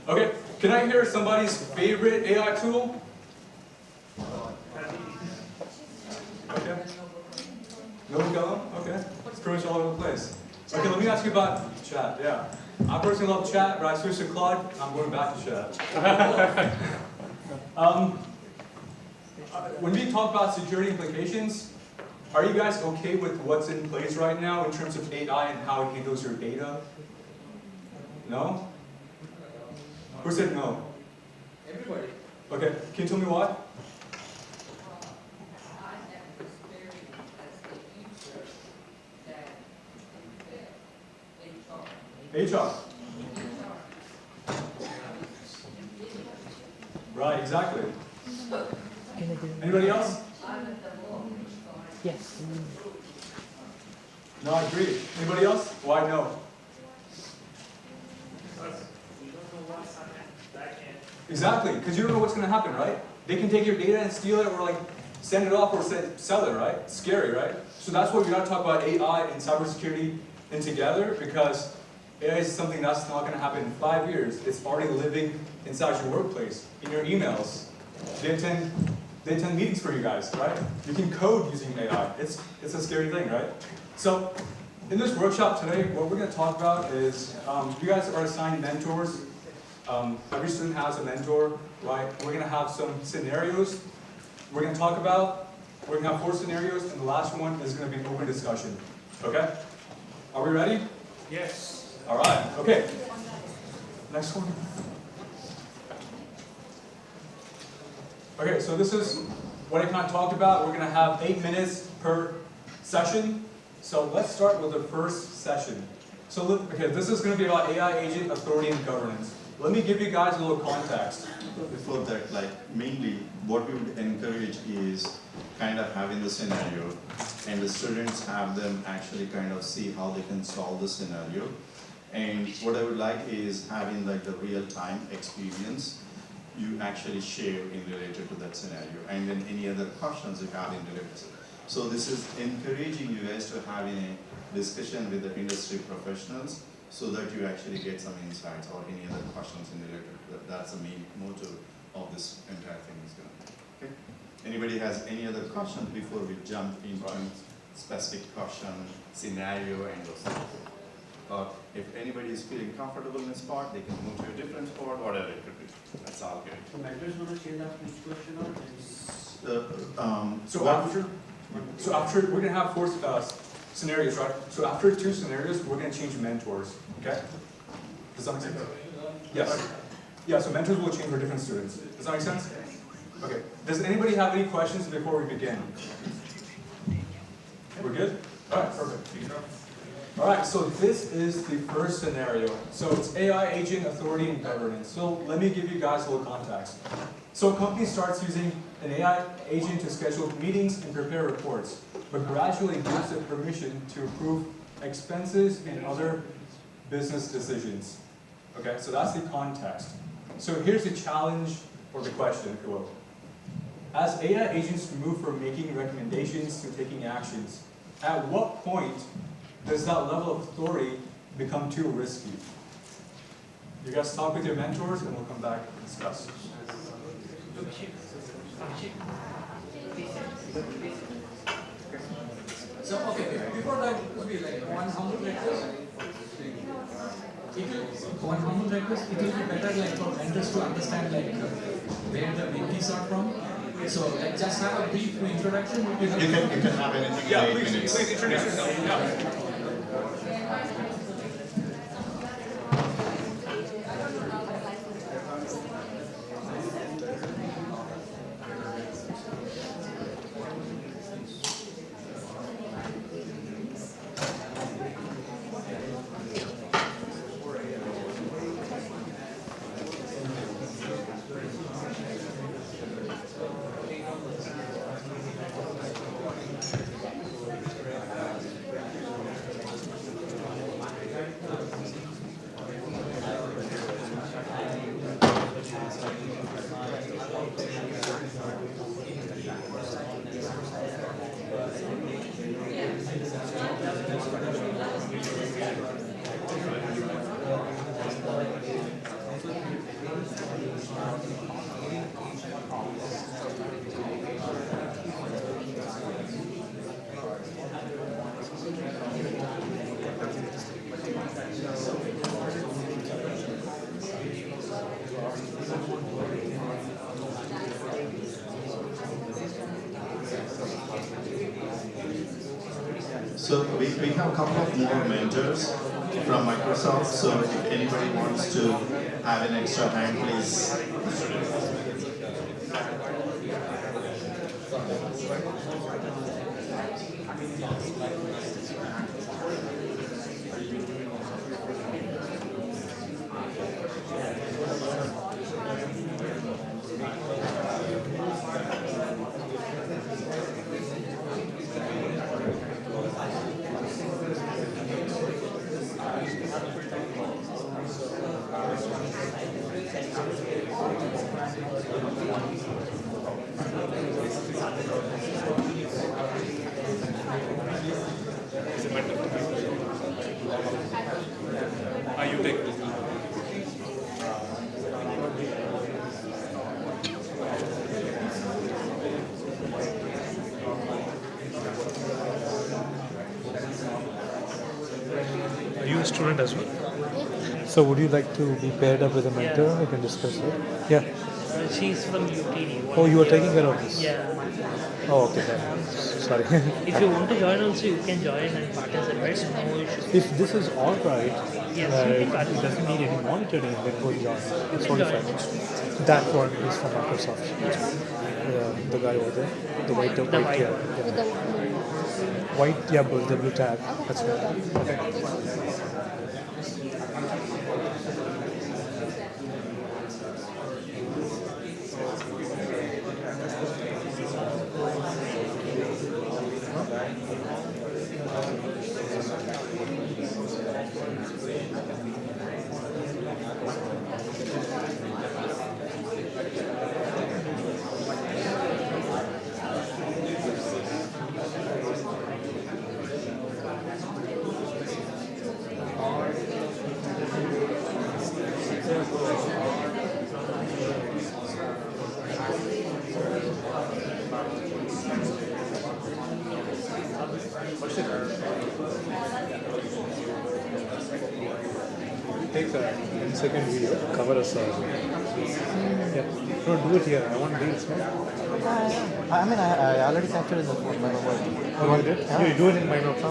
Okay, can I hear somebody's favorite AI tool? Okay. No one got them? Okay. It's pretty much all over the place. Okay, let me ask you about chat. Yeah. I personally love chat, but I switched to Claude, and I'm going back to chat. When we talk about security implications, are you guys okay with what's in place right now in terms of AI and how it handles your data? No? Who said no? Everybody. Okay, can you tell me why? HR. Right, exactly. Anybody else? Yes. No, I agree. Anybody else? Why no? Exactly, because you don't know what's going to happen, right? They can take your data and steal it, or send it off, or sell it, right? It's scary, right? So that's why we got to talk about AI and cybersecurity in together, because AI is something that's not going to happen in 5 years. It's already living inside your workplace, in your emails. They attend meetings for you guys, right? You can code using AI. It's a scary thing, right? So in this workshop today, what we're going to talk about is you guys are assigned mentors. Every student has a mentor, right? We're going to have some scenarios we're going to talk about. We're going to have 4 scenarios, and the last one is going to be an open discussion. Okay? Are we ready? Yes. All right. Okay. Next one. Okay, so this is what I kind of talked about. We're going to have 8 minutes per session. So let's start with the first session. So okay, this is going to be about AI agent authority and governance. Let me give you guys a little context. Before that, like mainly what we would encourage is kind of having the scenario and the students have them actually kind of see how they can solve the scenario. And what I would like is having like the real-time experience you actually share in related to that scenario, and then any other questions you have in related to it. So this is encouraging you guys to having a discussion with the industry professionals so that you actually get some insights or any other questions in related to that. That's the main motto of this entire thing is going to be. Okay? Anybody has any other questions before we jump into specific question, scenario, and those things? Or if anybody is feeling comfortable in a spot, they can move to a different spot, whatever it could be. That's all good. So mentors going to change after each question or? So after we're going to have 4 scenarios, right? So after 2 scenarios, we're going to change mentors. Okay? Does that make sense? Yes. Yeah. So mentors will change for different students. Does that make sense? Okay. Does anybody have any questions before we begin? We're good? All right. Perfect. All right, so this is the first scenario. So it's AI agent authority and governance. So let me give you guys a little context. So a company starts using an AI agent to schedule meetings and prepare reports, but gradually gives it permission to approve expenses and other business decisions. Okay, so that's the context. So here's the challenge or the question, if you will. As AI agents move from making recommendations to taking actions, at what point does that level of authority become too risky? You guys talk with your mentors and we'll come back and discuss. So, okay, before that, it will be like one humble request. One humble request, it will be better like for mentors to understand like where the mentees are from. So, like just have a brief introduction. You can have anything in 8 minutes. Please introduce yourself. Yeah. So we have a couple of more mentors from Microsoft, so if anybody wants to have an extra hand, please. You take this. Are you a student as well? So would you like to be paired up with a mentor? We can discuss it. Yeah. She's from UTD. Oh, you are taking care of this? Yeah. Oh, okay. Then. Sorry. If you want to join also, you can join and participate. No issue. If this is all right, Yes, it doesn't need any monitoring, then go join. It's can 45. That one is from Microsoft. The guy over there, the white, The white, white yeah, one. yeah. White, yeah, but the blue tag. That's right. Take a 10-second video, cover us all. Yeah. No, do it here. I want reels, no? I mean, I already captured in the phone. Oh, you did? Yeah. You do it in my notes.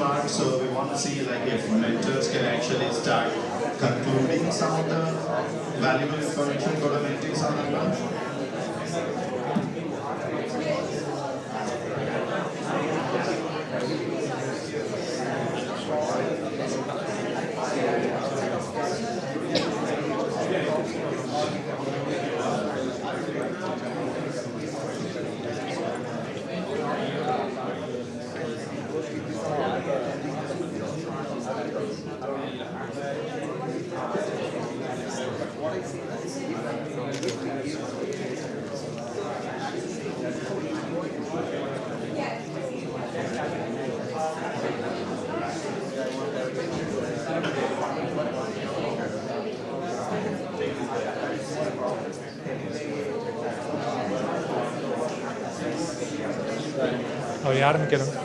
mark, so we want to see like if mentors can actually start concluding some of the valuable information for the mentees on the ground. ಅವ್ರು ಯಾರನ್ನು ಕೇಳೋಣ?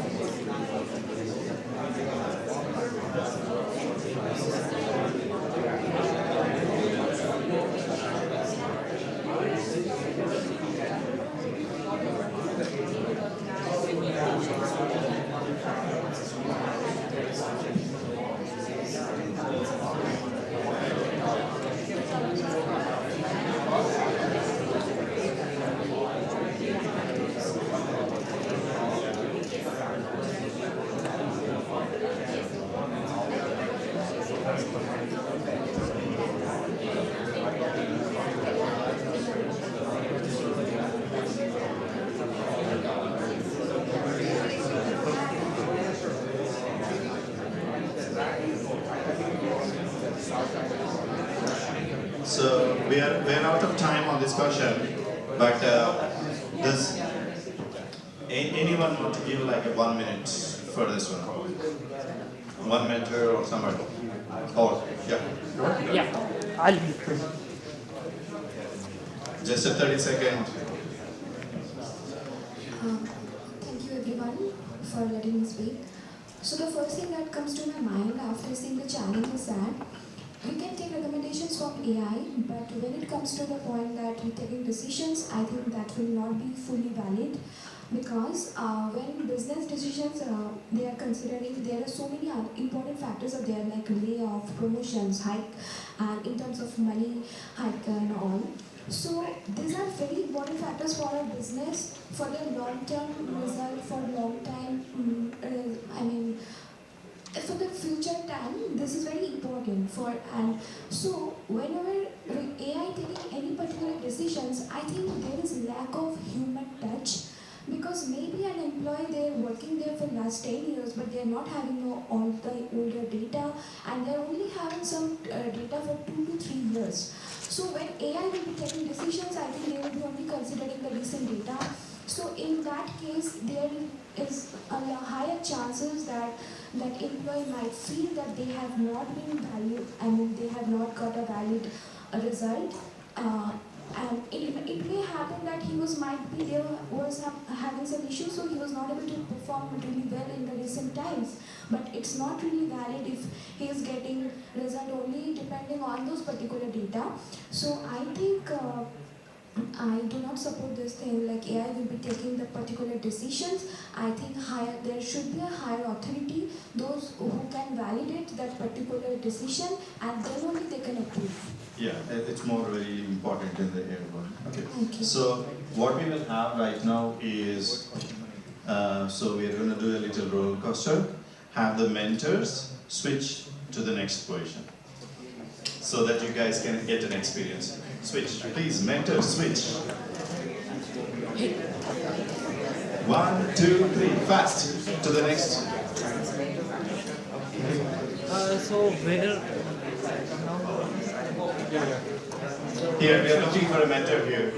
So we're out of time on this question, but does anyone want to give like a 1 minute for this one? One mentor or someone? Oh, yeah. Yeah, I'll be. Just a 30-second. Thank you everyone for letting me speak. So the first thing that comes to my mind after seeing the challenge is that we can take recommendations from AI, but when it comes to the point that we're taking decisions, I think that will not be fully valid, because when business decisions they are considering, there are so many important factors are there, like layoff, promotions, hike, and in terms of money hike and all. So these are very important factors for our business, for the long-term result, for long time. For the future time. this is very important for, and so whenever AI taking any particular decisions, I think there is lack of human touch. Because maybe an employee, they're working there for last 10 years, but they're not having all the older data, and they're only having some data for 2 to 3 years. So when AI will be taking decisions, I think they will be only considering the recent data. So in that case, there is a higher chances that that employee might feel that they have not been valued, I mean they have not got a valid result. And it may happen that he was having some issues, so he was not able to perform really well in the recent times. But it's not really valid if he is getting result only depending on those particular data. So I think I do not support this thing like AI will be taking the particular decisions. I think there should be a higher authority, those who can validate that particular decision, and then only they can approve. Yeah, it's more very important in the air one. Okay. Thank you. So what we will have right now is, so we are going to do a little roller coaster. Have the mentors switch to the next position, so that you guys can get an experience. Switch, please, mentors, switch. 1, 2, 3, fast to the next. So where? Here, we are looking for a mentor here.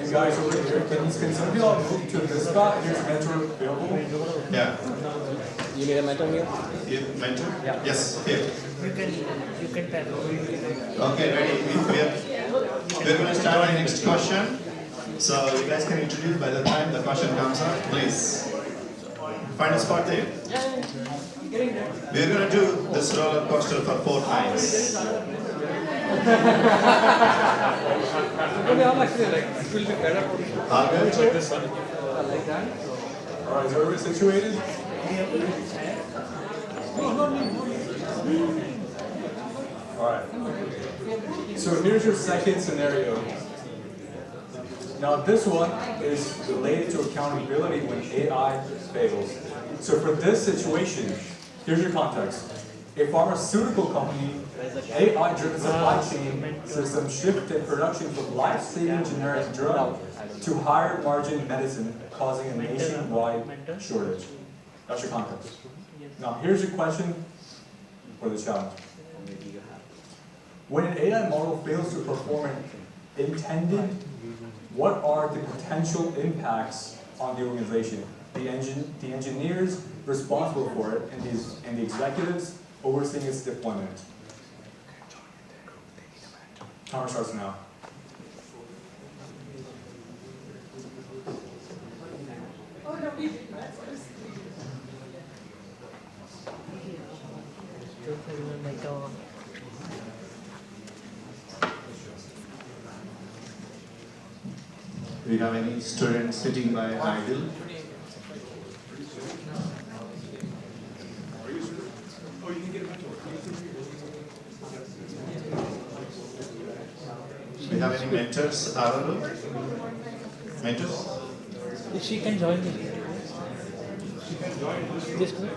You guys over here, can some of y'all move to this spot? Here's a mentor available. Yeah. You need a mentor here? Mentor? Yeah. Yes, here. You can tell. Okay, ready? We're going to start the next question. So you guys can introduce by the time the question comes up, please. Find a spot there. We're going to do this roller coaster for 4 times. All good? Like this one. Like that. All right, is everybody situated? All right. So here's your second scenario. Now this one is related to accountability when AI fails. So for this situation, here's your context. A pharmaceutical company, AI-driven supply chain system shifted production from life-saving generic drug to higher margin medicine, causing a nationwide shortage. That's your context. Now here's your question for the challenge. When an AI model fails to perform intended, what are the potential impacts on the organization? The engineers responsible for it and the executives overseeing its deployment. Timer starts now. Do you have any students sitting by idle? Do you have any mentors available? Mentors? She can join me. This one?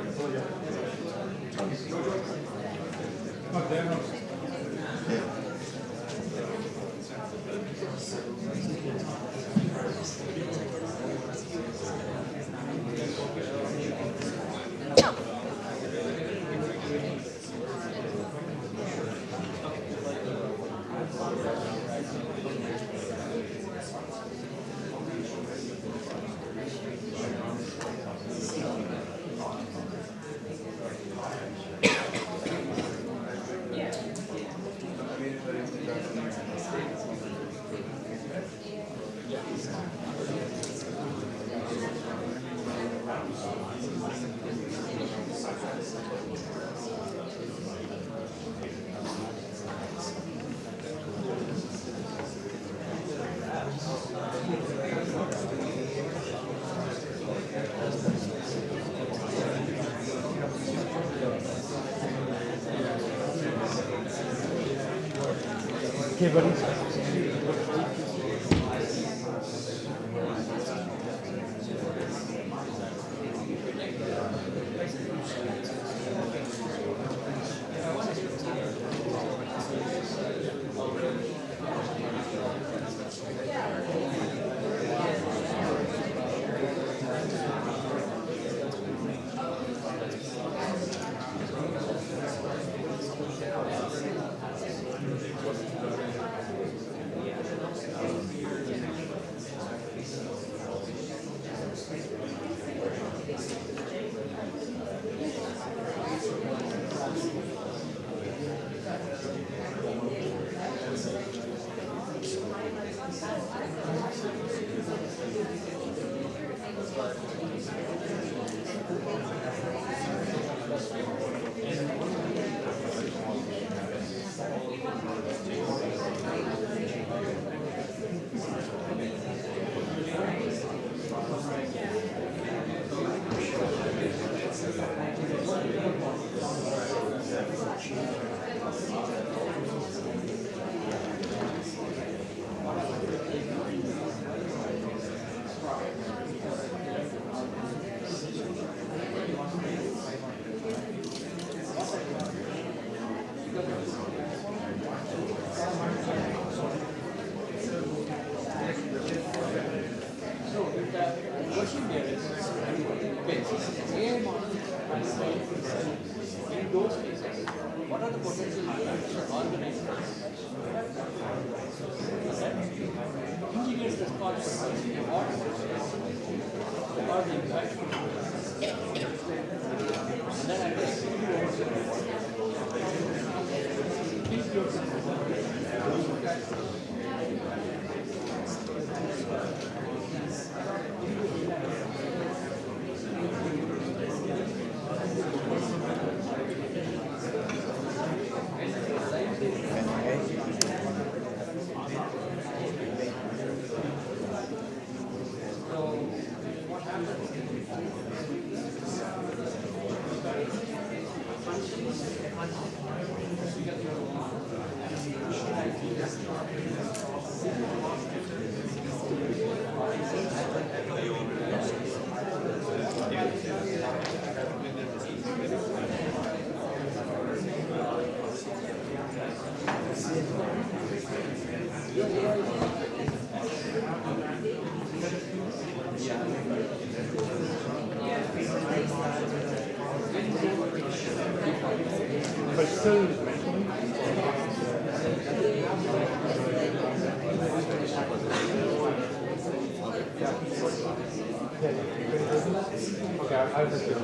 Okay, buddy. digital mentoring? Okay, I'll just do it.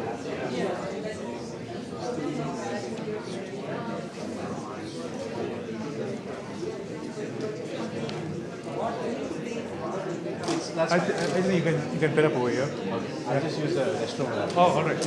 I think you can put up over here. I'll just use the restroom. Oh, all right.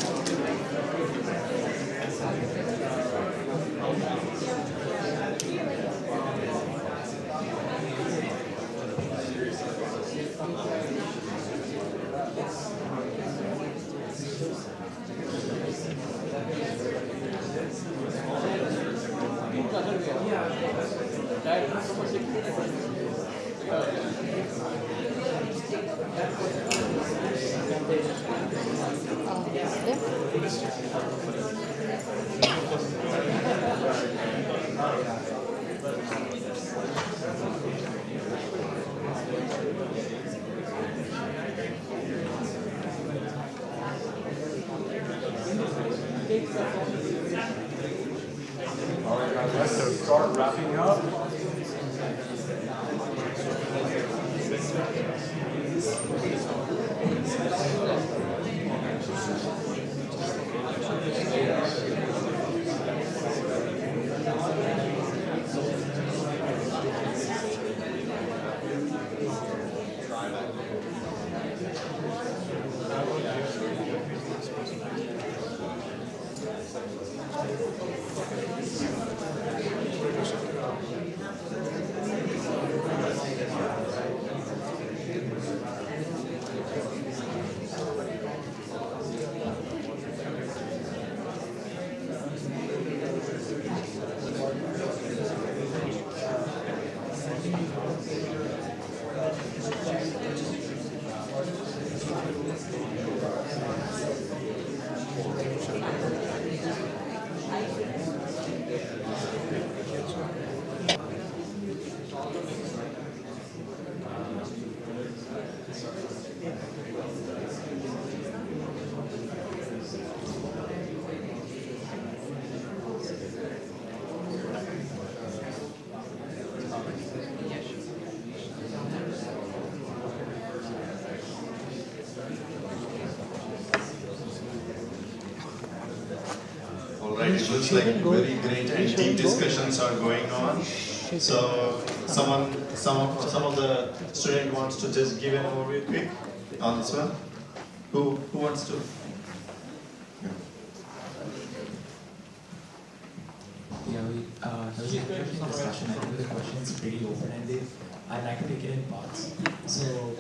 All right, guys, let's start wrapping up. Alright, it looks like very great and deep discussions are going on. So some of the student wants to just give an overview quick on this one. Who wants to? Yeah, there was a interesting discussion. I think the question is pretty open-ended. I'd like to take it in parts. So,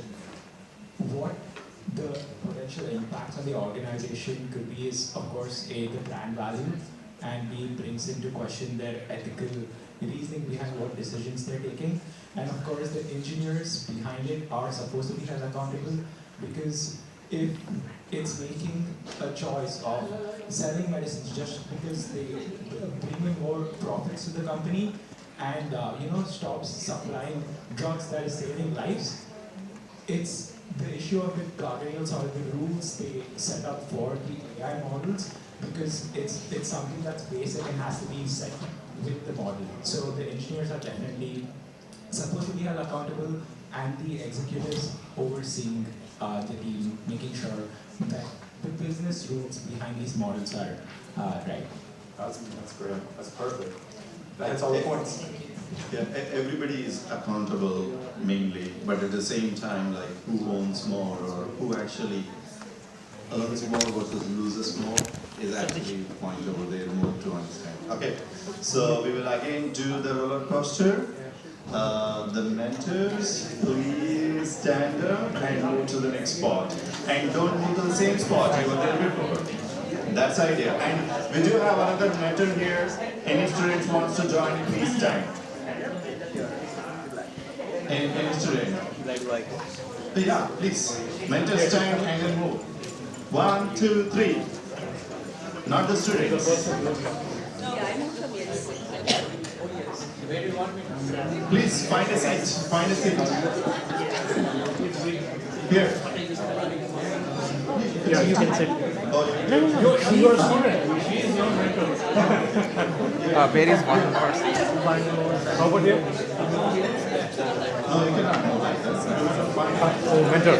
what the potential impact on the organization could be is, of course, A, the brand value, and B, brings into question their ethical reasoning behind what decisions they're taking. And of course, the engineers behind it are supposed to be held accountable, because if it's making a choice of selling medicines just because they bring in more profits to the company and stops supplying drugs that is saving lives, it's the issue of the guardrails or the rules they set up for the AI models, because it's something that's basic and has to be set with the model. So the engineers are definitely supposed to be held accountable, and the executives overseeing the team, making sure that the business rules behind these models are right. That's great. That's perfect. That hits all the points. Yeah, everybody is accountable mainly, but at the same time, like who owns more or who actually earns more versus loses more is actually the point over there more to understand. Okay, so we will again do the roller coaster. The mentors, please stand up and move to the next spot. And don't move to the same spot you were there before. That's the idea. And we do have another mentor here. Any students wants to join, please stand. Any student? Yeah, please. Mentor stand and then move. 1, 2, 3. Not the students. Please find a seat. Find a seat. Here. Yeah, you can sit. Oh, you are a student. She is your mentor. Where is one person? How about you? No, you cannot know like that. Oh, mentor.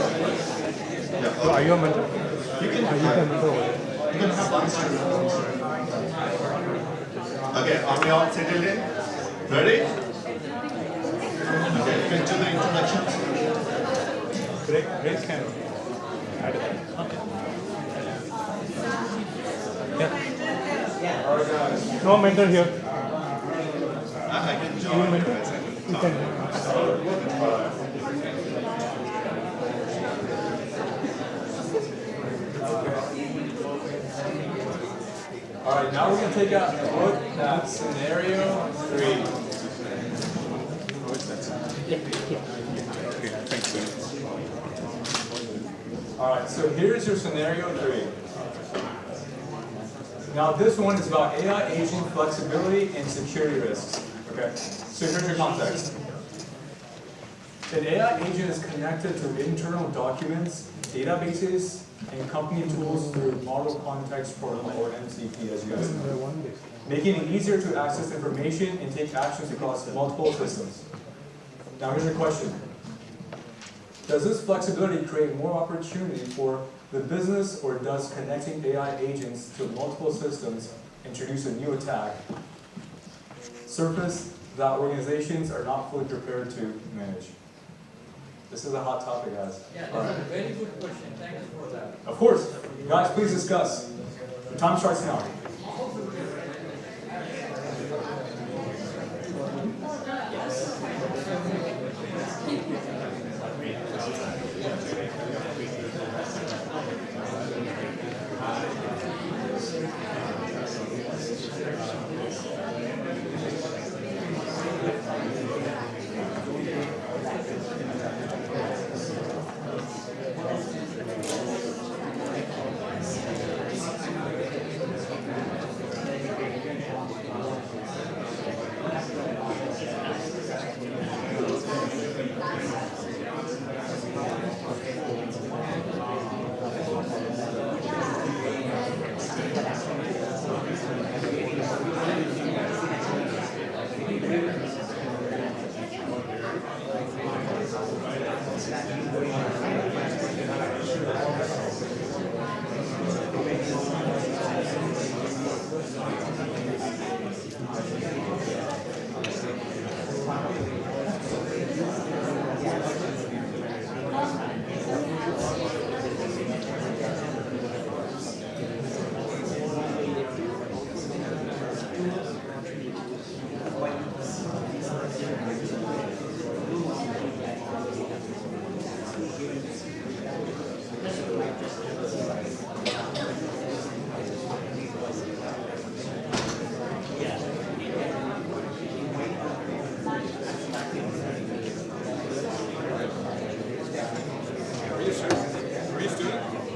So are you a mentor? You can Are you a mentor? You can have one student. Okay, are we all settled in? Ready? Okay, you can do the introductions. Great camera. Okay. Yeah. No mentor here. I can join. You can. All right, now we're going to take a look at scenario 3. All right, so here's your scenario 3. Now this one is about AI agent flexibility and security risks. Okay, so here's your context. An AI agent is connected to internal documents, databases, and company tools through Model Context Protocol, or MCP, as you guys know, making it easier to access information and take actions across multiple systems. Now here's your question. Does this flexibility create more opportunity for the business, or does connecting AI agents to multiple systems introduce a new attack surface that organizations are not fully prepared to manage? This is a hot topic, guys. Yeah, that's a very good question. Thank you for that. Of course. Guys, please discuss. The time starts now.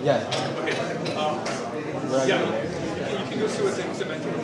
Yeah. Okay. Yeah, you can go see what's in mentor.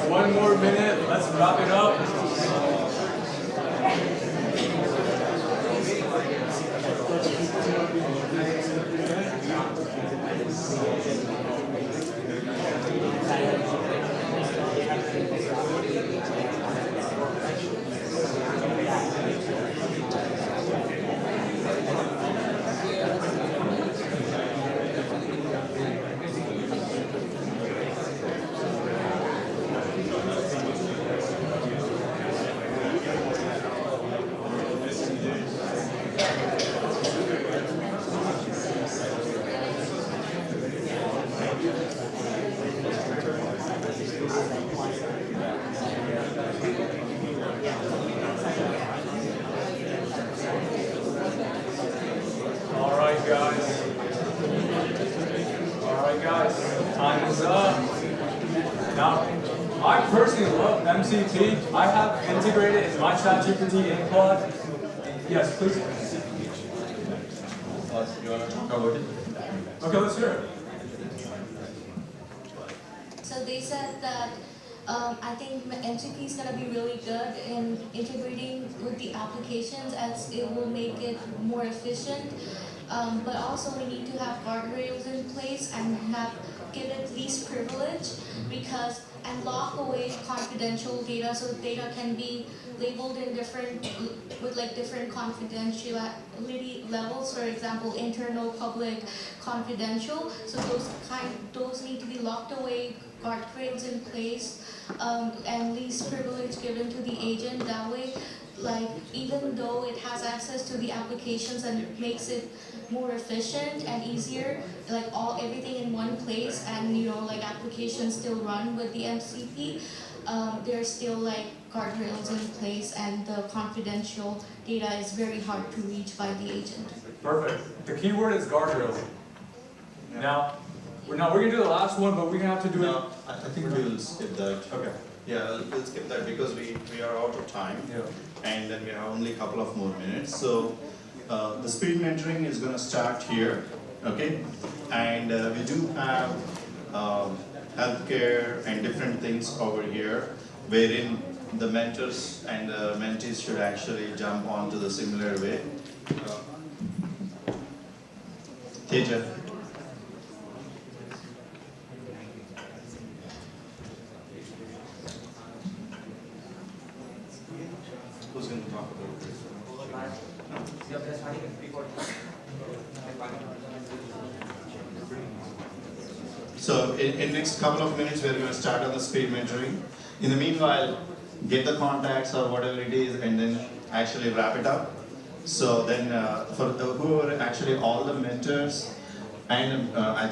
One more minute, let's wrap it up. Time is up. Now, I personally love MCP. I have integrated in my ChatGPT in Claude. Yes, please. You want to talk about it? Okay, let's hear it. So they said that I think MCP is going to be really good in integrating with the applications as it will make it more efficient. But also we need to have guardrails in place and give it least privilege and lock away confidential data so data can be labeled in different confidentiality levels. For example, internal, public, confidential. So those need to be locked away, guardrails in place, and least privilege given to the agent. That way, even though it has access to the applications and it makes it more efficient and easier, everything in one place, and like applications still run with the MCP, there are still like guardrails in place and the confidential data is very hard to reach by the agent. Perfect. The key word is guardrails. Now, we're going to do the last one, but we're going to have to do it. I think we will skip that. Okay. Yeah, we'll skip that because we are out of time. Yeah. And then we have only a couple of more minutes. So the speed mentoring is going to start here, okay? And we do have healthcare and different things over here, wherein the mentors and the mentees should actually jump onto the similar way. Teja. Who's going to talk about this? So in next couple of minutes, we're going to start on the speed mentoring. In the meanwhile, get the contacts or whatever it is, and then actually wrap it up. So then for whoever actually all the mentors, and I think